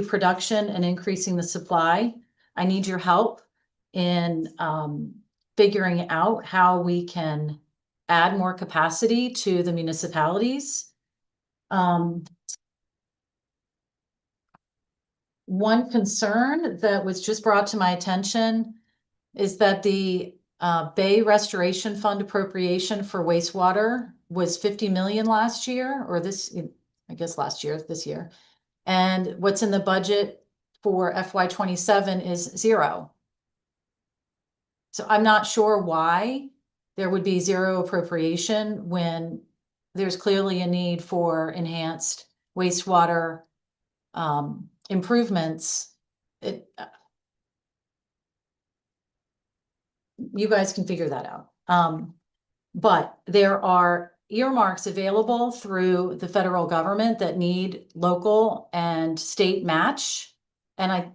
production and increasing the supply. I need your help in figuring out how we can add more capacity to the municipalities. One concern that was just brought to my attention is that the Bay Restoration Fund appropriation for wastewater was 50 million last year, or this year. And what's in the budget for FY27 is 0. So I'm not sure why there would be 0 appropriation when there's clearly a need for enhanced wastewater improvements. You guys can figure that out. But there are earmarks available through the federal government that need local and state match. And I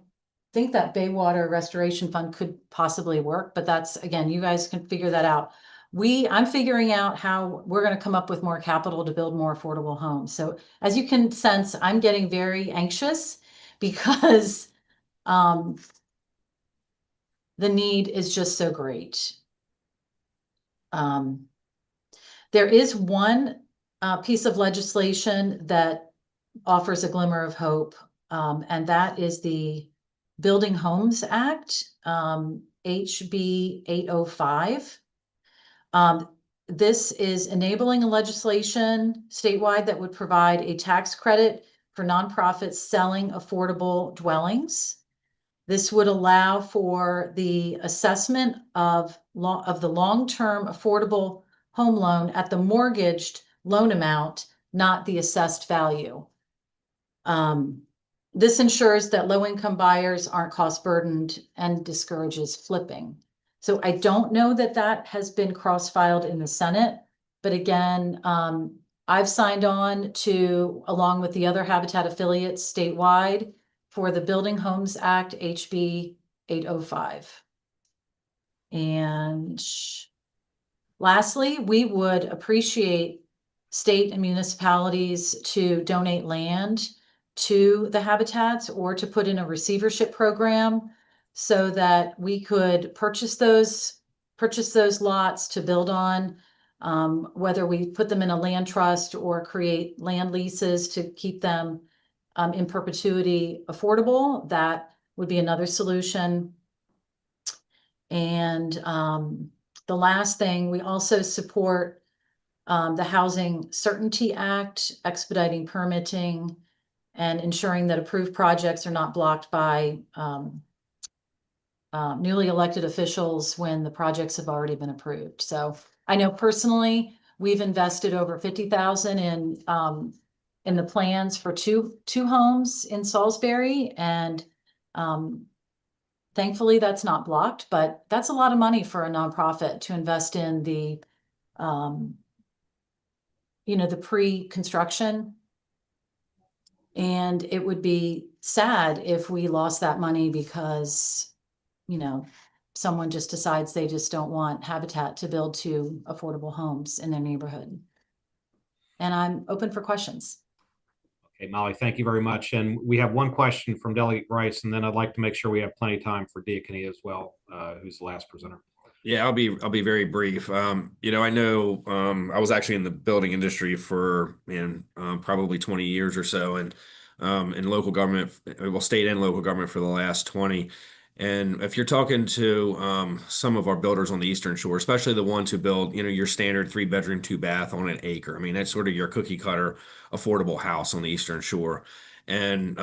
think that Baywater Restoration Fund could possibly work, but that's, again, you guys can figure that out. I'm figuring out how we're going to come up with more capital to build more affordable homes. So as you can sense, I'm getting very anxious because the need is just so great. There is one piece of legislation that offers a glimmer of hope, and that is the Building Homes Act, HB 805. This is enabling a legislation statewide that would provide a tax credit for nonprofits selling affordable dwellings. This would allow for the assessment of the long-term affordable home loan at the mortgaged loan amount, not the assessed value. This ensures that low-income buyers aren't cost burdened and discourages flipping. So I don't know that that has been cross-filed in the Senate, but again, I've signed on to, along with the other Habitat affiliates statewide, for the Building Homes Act, HB 805. And lastly, we would appreciate state and municipalities to donate land to the habitats or to put in a receivership program so that we could purchase those lots to build on, whether we put them in a land trust or create land leases to keep them in perpetuity affordable. That would be another solution. And the last thing, we also support the Housing Certainty Act, expediting permitting and ensuring that approved projects are not blocked by newly elected officials when the projects have already been approved. So I know personally, we've invested over 50,000 in the plans for two homes in Salisbury, and thankfully that's not blocked, but that's a lot of money for a nonprofit to invest in the the pre-construction. And it would be sad if we lost that money because, someone just decides they just don't want Habitat to build 2 affordable homes in their neighborhood. And I'm open for questions. Okay, Molly, thank you very much. And we have one question from Delegate Rice, and then I'd like to make sure we have plenty of time for Diakony as well, who's the last presenter. Yeah, I'll be very brief. I know I was actually in the building industry for probably 20 years or so, and in local government, well, state and local government for the last 20. And if you're talking to some of our builders on the Eastern Shore, especially the ones who build, your standard 3-bedroom, 2-bath on an acre. I mean, that's sort of your cookie cutter affordable house on the Eastern Shore. And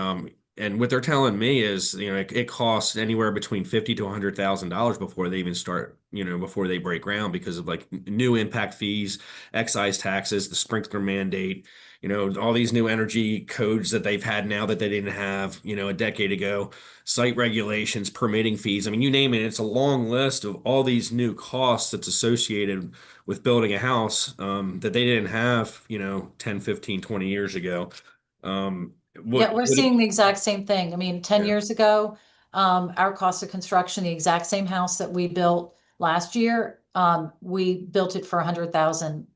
what they're telling me is, it costs anywhere between $50,000 to $100,000 before they even start, before they break ground because of like new impact fees, excise taxes, the sprinkler mandate, all these new energy codes that they've had now that they didn't have, a decade ago, site regulations, permitting fees. I mean, you name it, it's a long list of all these new costs that's associated with building a house that they didn't have, 10, 15, 20 years ago. We're seeing the exact same thing. I mean, 10 years ago, our cost of construction, the exact same house that we built last year. We built it for 100,000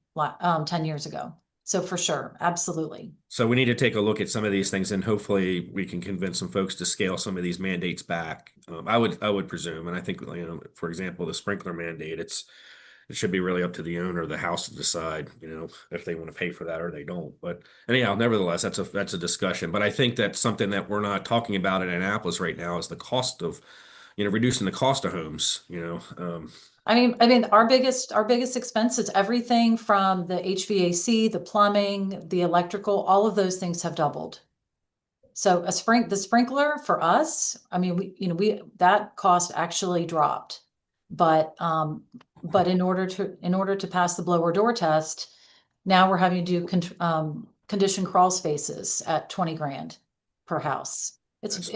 10 years ago. So for sure, absolutely. So we need to take a look at some of these things, and hopefully we can convince some folks to scale some of these mandates back. I would presume, and I think, for example, the sprinkler mandate, it should be really up to the owner of the house to decide, if they want to pay for that or they don't. But anyhow, nevertheless, that's a discussion. But I think that's something that we're not talking about in Annapolis right now is the cost of, reducing the cost of homes. I mean, our biggest expense is everything from the HVAC, the plumbing, the electrical, all of those things have doubled. So the sprinkler for us, I mean, that cost actually dropped, but in order to pass the blower door test, now we're having to do condition crawl spaces at 20 grand per house. It's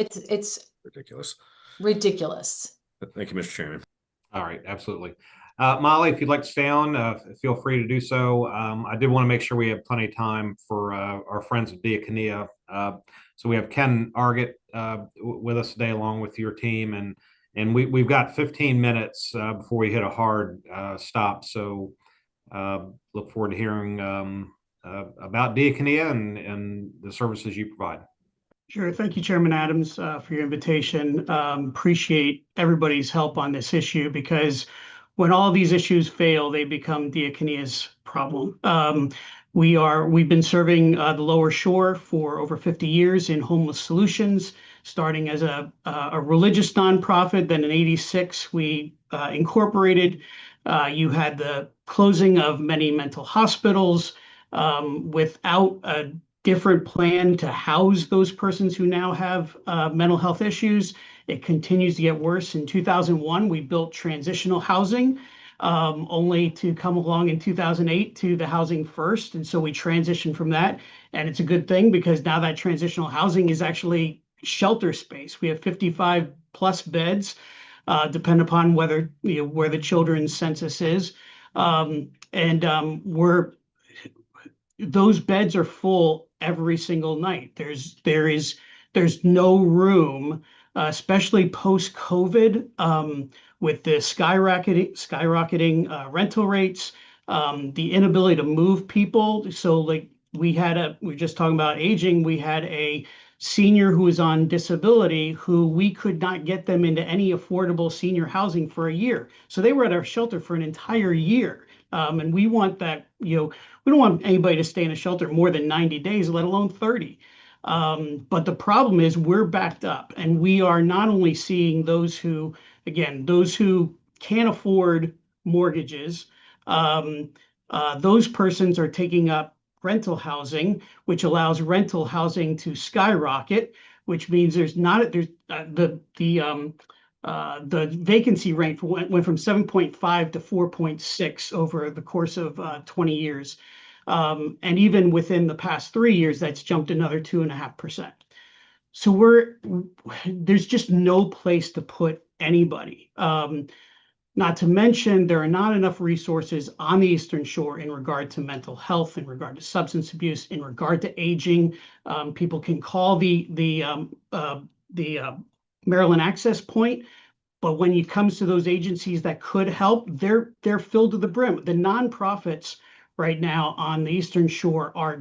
Ridiculous. Ridiculous. Thank you, Mr. Chairman. All right, absolutely. Molly, if you'd like to stay on, feel free to do so. I did want to make sure we have plenty of time for our friends at Diakonia. So we have Ken Argett with us today, along with your team, and we've got 15 minutes before we hit a hard stop. So look forward to hearing about Diakonia and the services you provide. Sure. Thank you, Chairman Adams, for your invitation. Appreciate everybody's help on this issue, because when all these issues fail, they become Diakonia's problem. We've been serving the Lower Shore for over 50 years in homeless solutions, starting as a religious nonprofit. Then in '86, we incorporated. You had the closing of many mental hospitals without a different plan to house those persons who now have mental health issues. It continues to get worse. In 2001, we built transitional housing, only to come along in 2008 to the housing first. And so we transitioned from that. And it's a good thing, because now that transitional housing is actually shelter space. We have 55 plus beds, depend upon whether, where the children's census is. Those beds are full every single night. There's no room, especially post-COVID, with the skyrocketing rental rates, the inability to move people. So like we're just talking about aging. We had a senior who was on disability who we could not get them into any affordable senior housing for a year. So they were at our shelter for an entire year. And we want that, we don't want anybody to stay in a shelter more than 90 days, let alone 30. But the problem is we're backed up, and we are not only seeing those who can't afford mortgages, those persons are taking up rental housing, which allows rental housing to skyrocket, which means the vacancy rate went from 7.5 to 4.6 over the course of 20 years. And even within the past 3 years, that's jumped another 2.5%. So there's just no place to put anybody. Not to mention, there are not enough resources on the Eastern Shore in regard to mental health, in regard to substance abuse, in regard to aging. People can call the Maryland Access Point, but when it comes to those agencies that could help, they're filled to the brim. The nonprofits right now on the Eastern Shore are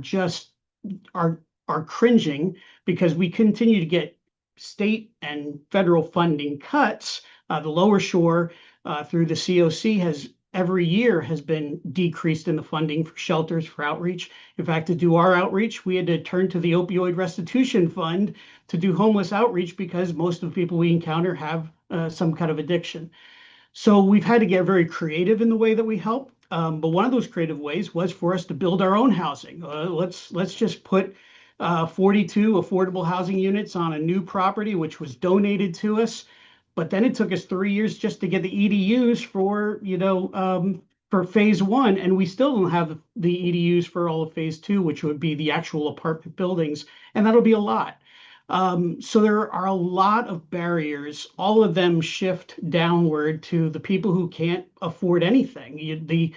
cringing, because we continue to get state and federal funding cuts. The Lower Shore through the COC every year has been decreased in the funding for shelters, for outreach. In fact, to do our outreach, we had to turn to the opioid restitution fund to do homeless outreach, because most of the people we encounter have some kind of addiction. So we've had to get very creative in the way that we help. But one of those creative ways was for us to build our own housing. Let's just put 42 affordable housing units on a new property, which was donated to us. But then it took us 3 years just to get the EDUs for phase one, and we still don't have the EDUs for all of phase two, which would be the actual apartment buildings, and that'll be a lot. So there are a lot of barriers. All of them shift downward to the people who can't afford anything. The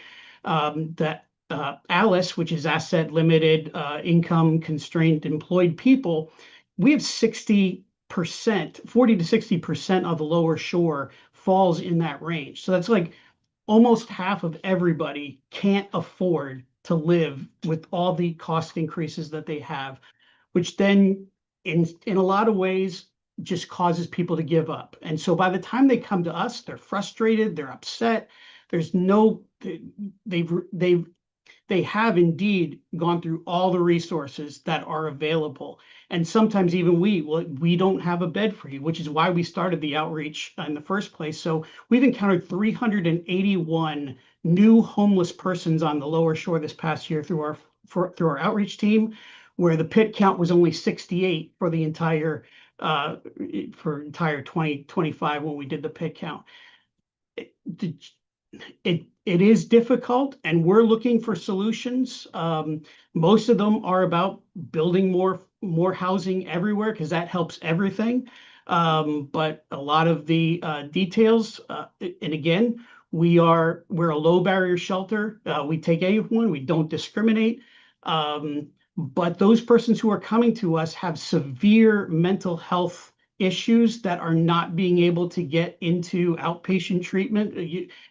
ALICE, which is asset limited, income constrained employed people, we have 40 to 60% of the Lower Shore falls in that range. So that's like almost half of everybody can't afford to live with all the cost increases that they have, which then in a lot of ways just causes people to give up. And so by the time they come to us, they're frustrated, they're upset. There's no, they have indeed gone through all the resources that are available. And sometimes even we don't have a bed for you, which is why we started the outreach in the first place. So we've encountered 381 new homeless persons on the lower shore this past year through our outreach team, where the pit count was only 68 for the entire 2025 when we did the pit count. It is difficult, and we're looking for solutions. Most of them are about building more housing everywhere, because that helps everything. But a lot of the details, and again, we're a low barrier shelter. We take anyone, we don't discriminate. But those persons who are coming to us have severe mental health issues that are not being able to get into outpatient treatment.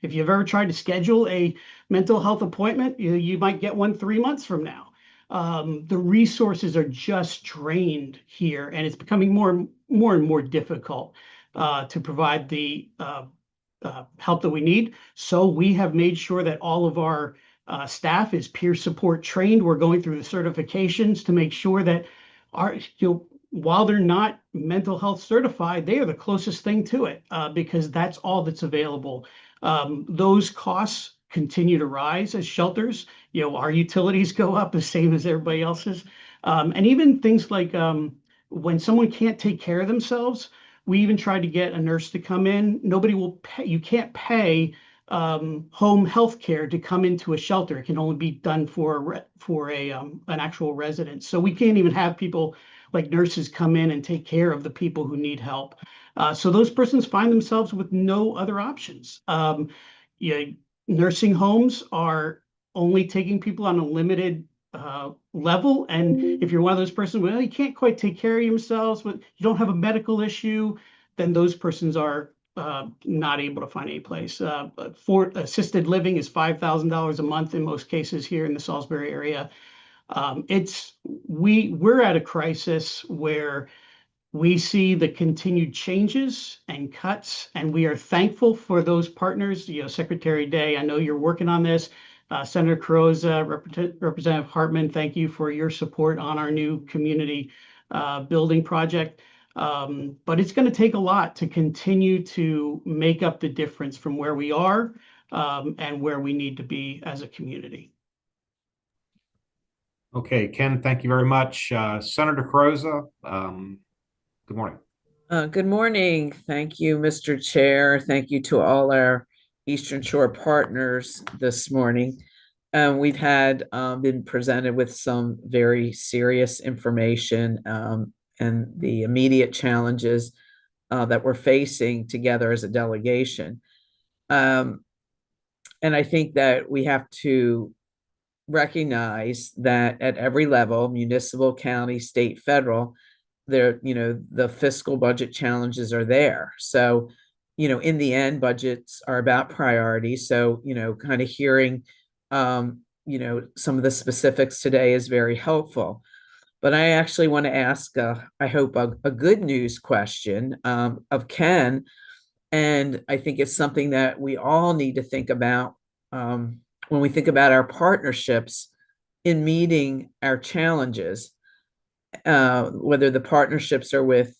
If you've ever tried to schedule a mental health appointment, you might get one 3 months from now. The resources are just drained here, and it's becoming more and more difficult to provide the help that we need. So we have made sure that all of our staff is peer support trained. We're going through the certifications to make sure that while they're not mental health certified, they are the closest thing to it, because that's all that's available. Those costs continue to rise as shelters. Our utilities go up the same as everybody else's. And even things like when someone can't take care of themselves, we even tried to get a nurse to come in. Nobody will pay. You can't pay home health care to come into a shelter. It can only be done for an actual residence. So we can't even have people like nurses come in and take care of the people who need help. So those persons find themselves with no other options. Nursing homes are only taking people on a limited level. And if you're one of those persons, well, you can't quite take care of yourselves, but you don't have a medical issue, then those persons are not able to find a place. For assisted living is $5,000 a month in most cases here in the Salisbury area. We're at a crisis where we see the continued changes and cuts, and we are thankful for those partners. Secretary Day, I know you're working on this. Senator Carozza, Representative Hartman, thank you for your support on our new community building project. But it's going to take a lot to continue to make up the difference from where we are and where we need to be as a community. Okay, Ken, thank you very much. Senator Carozza, good morning. Good morning. Thank you, Mr. Chair. Thank you to all our Eastern Shore partners this morning. We've been presented with some very serious information and the immediate challenges that we're facing together as a delegation. And I think that we have to recognize that at every level, municipal, county, state, federal, the fiscal budget challenges are there. So, in the end, budgets are about priorities. So, kind of hearing, some of the specifics today is very helpful. But I actually want to ask, I hope, a good news question of Ken. And I think it's something that we all need to think about when we think about our partnerships in meeting our challenges, whether the partnerships are with,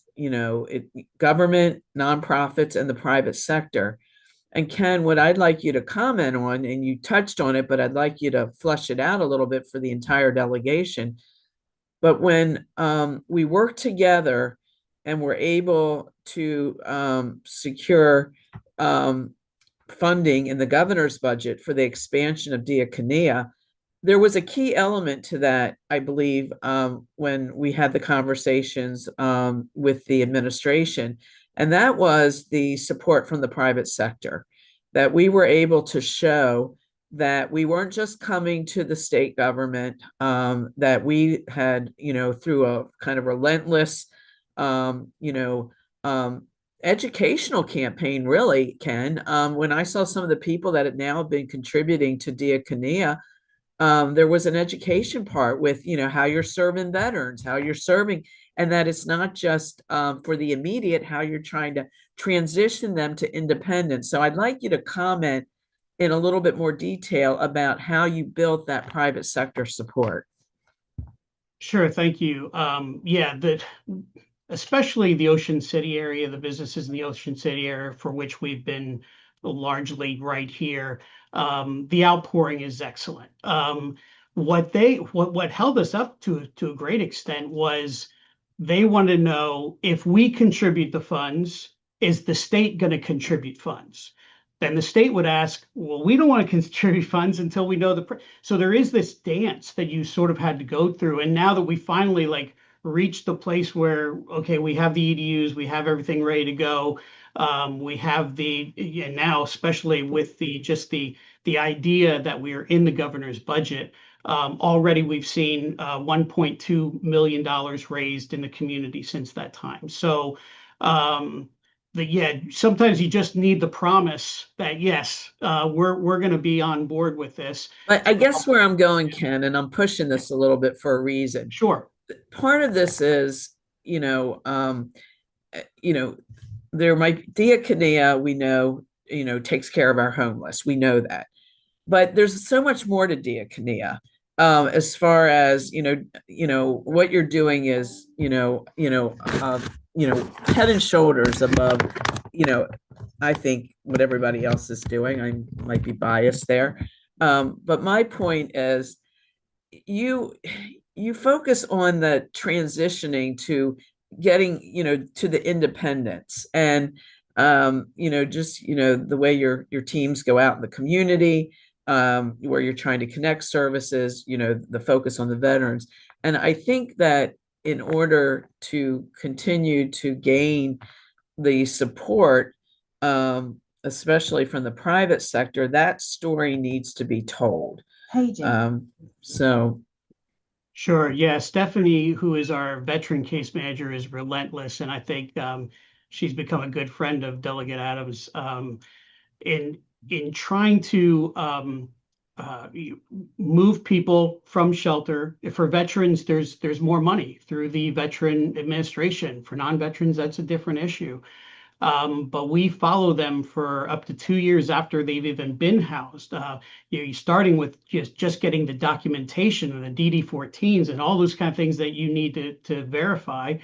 government, nonprofits, and the private sector. And Ken, what I'd like you to comment on, and you touched on it, but I'd like you to flesh it out a little bit for the entire delegation. But when we work together and we're able to secure funding in the governor's budget for the expansion of Diakonia, there was a key element to that, I believe, when we had the conversations with the administration, and that was the support from the private sector, that we were able to show that we weren't just coming to the state government, that we had, through a kind of relentless, educational campaign, really, Ken. When I saw some of the people that have now been contributing to Diakonia, there was an education part with, how you're serving veterans, how you're serving, and that it's not just for the immediate, how you're trying to transition them to independence. So I'd like you to comment in a little bit more detail about how you built that private sector support. Sure, thank you. Especially the Ocean City area, the businesses in the Ocean City area for which we've been largely right here, the outpouring is excellent. What held us up to a great extent was they want to know, if we contribute the funds, is the state going to contribute funds? Then the state would ask, well, we don't want to contribute funds until we know so there is this dance that you sort of had to go through. And now that we finally reached the place where, okay, we have the EDUs, we have everything ready to go. We have and now, especially with the idea that we are in the governor's budget, already we've seen $1.2 million raised in the community since that time. So, sometimes you just need the promise that, yes, we're going to be on board with this. I guess where I'm going, Ken, and I'm pushing this a little bit for a reason. Sure. Part of this is, there might Diakonia, we know, takes care of our homeless. We know that. But there's so much more to Diakonia. As far as, what you're doing is, head and shoulders above, I think what everybody else is doing. I might be biased there. But my point is you focus on the transitioning to getting, to the independence and, the way your teams go out in the community, where you're trying to connect services, the focus on the veterans. And I think that in order to continue to gain the support, especially from the private sector, that story needs to be told. Sure. Yeah. Stephanie, who is our veteran case manager, is relentless. And I think she's become a good friend of Delegate Adams in trying to move people from shelter. For veterans, there's more money through the Veteran Administration. For non-veterans, that's a different issue. But we follow them for up to 2 years after they've even been housed. You're starting with just getting the documentation and the DD-14s and all those kind of things that you need to verify,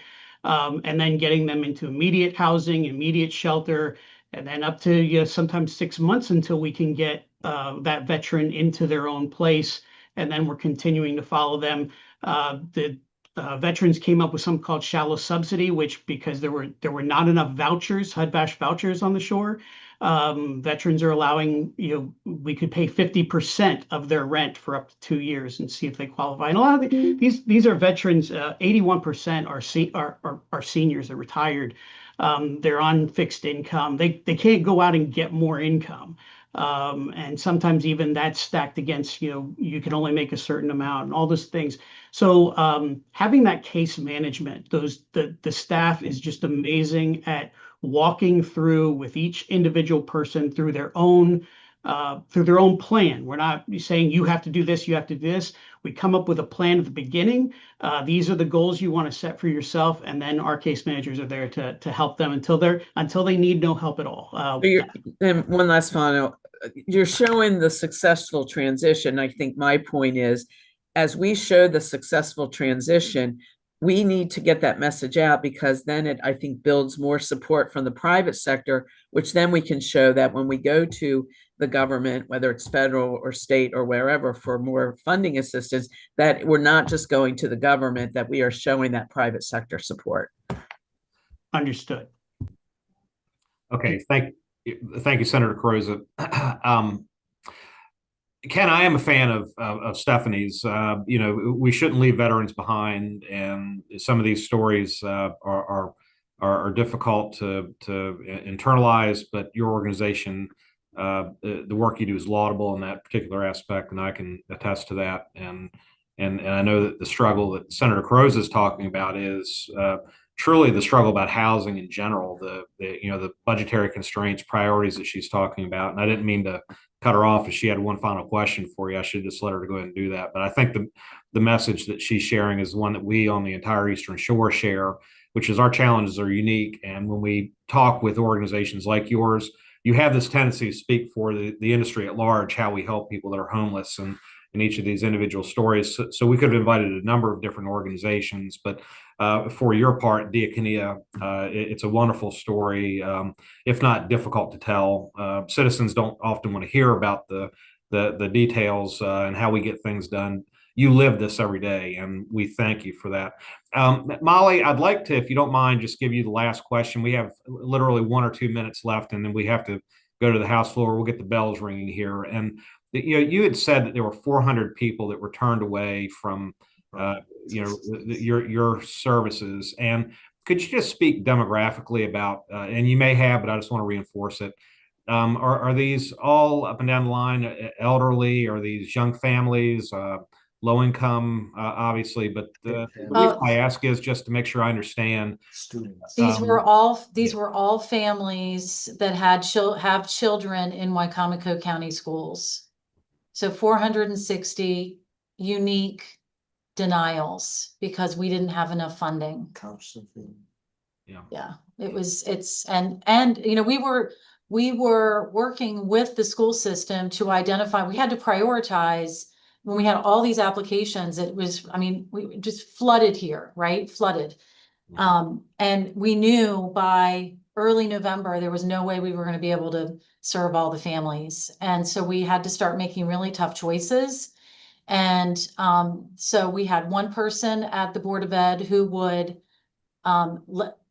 and then getting them into immediate housing, immediate shelter, and then up to sometimes 6 months until we can get that veteran into their own place. And then we're continuing to follow them. The veterans came up with something called shallow subsidy, which, because there were not enough vouchers, HUD-VASH vouchers on the shore, veterans are allowing, we could pay 50% of their rent for up to 2 years and see if they qualify. And a lot of these are veterans. 81% are seniors, are retired. They're on fixed income. They can't go out and get more income. And sometimes even that's stacked against, you can only make a certain amount and all those things. So having that case management, the staff is just amazing at walking through with each individual person through their own plan. We're not saying you have to do this, you have to do this. We come up with a plan at the beginning. These are the goals you want to set for yourself, and then our case managers are there to help them until they need no help at all. And one last final, you're showing the successful transition. I think my point is, as we show the successful transition, we need to get that message out, because then it, I think, builds more support from the private sector, which then we can show that when we go to the government, whether it's federal or state or wherever, for more funding assistance, that we're not just going to the government, that we are showing that private sector support. Understood. Okay, thank you, Senator Carosa. Ken, I am a fan of Stephanie's. We shouldn't leave veterans behind, and some of these stories are difficult to internalize. But your organization, the work you do is laudable in that particular aspect, and I can attest to that. And I know that the struggle that Senator Carosa is talking about is truly the struggle about housing in general, the budgetary constraints, priorities that she's talking about. And I didn't mean to cut her off if she had one final question for you. I should just let her go ahead and do that. But I think the message that she's sharing is one that we on the entire Eastern Shore share, which is our challenges are unique. And when we talk with organizations like yours, you have this tendency to speak for the industry at large, how we help people that are homeless and in each of these individual stories. So we could have invited a number of different organizations, but for your part, Diakonia, it's a wonderful story, if not difficult to tell. Citizens don't often want to hear about the details and how we get things done. You live this every day, and we thank you for that. Molly, I'd like to, if you don't mind, just give you the last question. We have literally 1 or 2 minutes left, and then we have to go to the House floor. We'll get the bells ringing here. And you had said that there were 400 people that were turned away from your services. And could you just speak demographically about, and you may have, but I just want to reinforce it. Are these all up and down the line, elderly? Are these young families, low income, obviously? But the reason I ask is just to make sure I understand. Students. These were all families that have children in Wicomico County schools. So 460 unique denials because we didn't have enough funding. Yeah, and we were working with the school system to identify, we had to prioritize when we had all these applications. It was, we just flooded here, right? Flooded. And we knew by early November, there was no way we were going to be able to serve all the families. And so we had to start making really tough choices. And so we had one person at the Board of Ed who would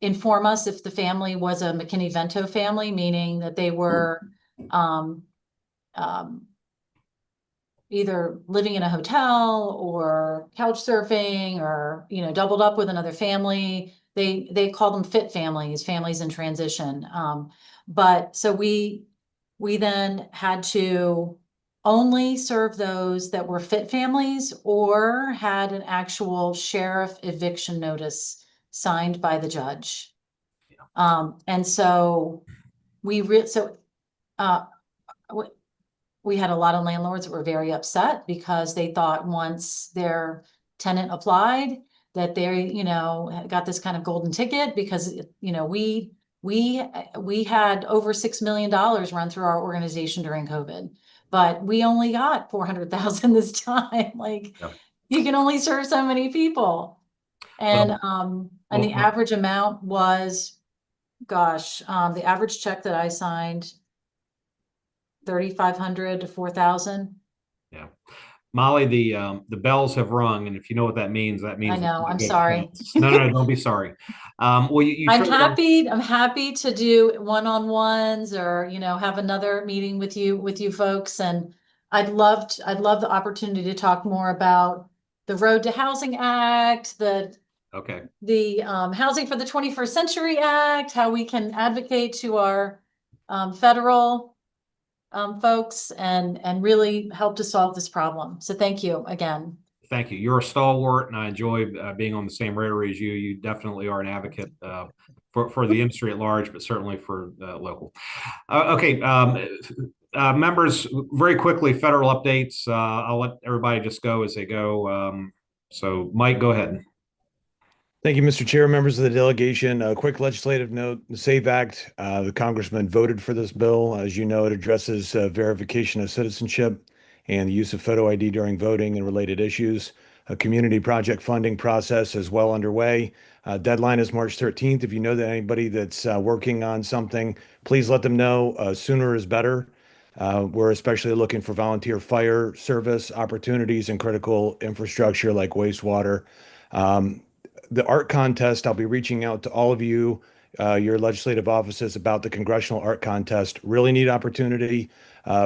inform us if the family was a McKinney-Vento family, meaning that they were either living in a hotel or couch surfing or, doubled up with another family. They call them fit families, families in transition. But so we then had to only serve those that were fit families or had an actual sheriff eviction notice signed by the judge. And so we had a lot of landlords that were very upset because they thought once their tenant applied that they, got this kind of golden ticket because, we had over $6 million run through our organization during COVID, but we only got 400,000 this time. You can only serve so many people. And, the average amount was, the average check that I signed, 3,500 to 4,000. Yeah. Molly, the bells have rung, and if you know what that means, I know. I'm sorry. No, don't be sorry. Well, I'm happy to do one-on-ones or have another meeting with you folks, and I'd love the opportunity to talk more about the Road to Housing Act, the Housing for the 21st Century Act, how we can advocate to our federal folks and really help to solve this problem. So thank you again. Thank you. You're a stalwart, and I enjoy being on the same rotary as you. You definitely are an advocate for the industry at large, but certainly for local. Members, very quickly, federal updates. I'll let everybody just go as they go. So, Mike, go ahead. Thank you, Mr. Chair, members of the delegation. A quick legislative note, the SAVE Act, the congressman voted for this bill. As you know, it addresses verification of citizenship and the use of photo ID during voting and related issues. A community project funding process is well underway. Deadline is March 13th. If you know that anybody that's working on something, please let them know. Sooner is better. We're especially looking for volunteer fire service opportunities and critical infrastructure like wastewater. The art contest, I'll be reaching out to all of you, your legislative offices about the Congressional Art Contest. Really neat opportunity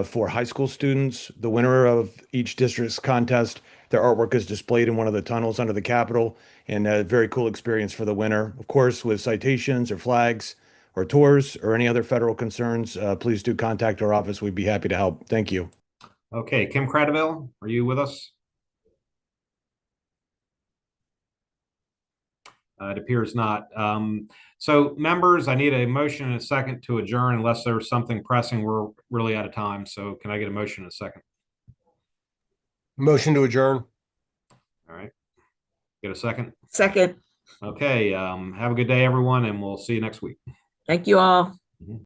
for high school students. The winner of each district's contest, their artwork is displayed in one of the tunnels under the Capitol, and a very cool experience for the winner. Of course, with citations or flags or tours or any other federal concerns, please do contact our office. We'd be happy to help. Thank you. Okay, Kim Cradaville, are you with us? It appears not. So members, I need a motion and a second to adjourn unless there's something pressing. We're really out of time. So can I get a motion and a second? Motion to adjourn. All right. Get a second? Second. Okay. Have a good day, everyone, and we'll see you next week. Thank you all.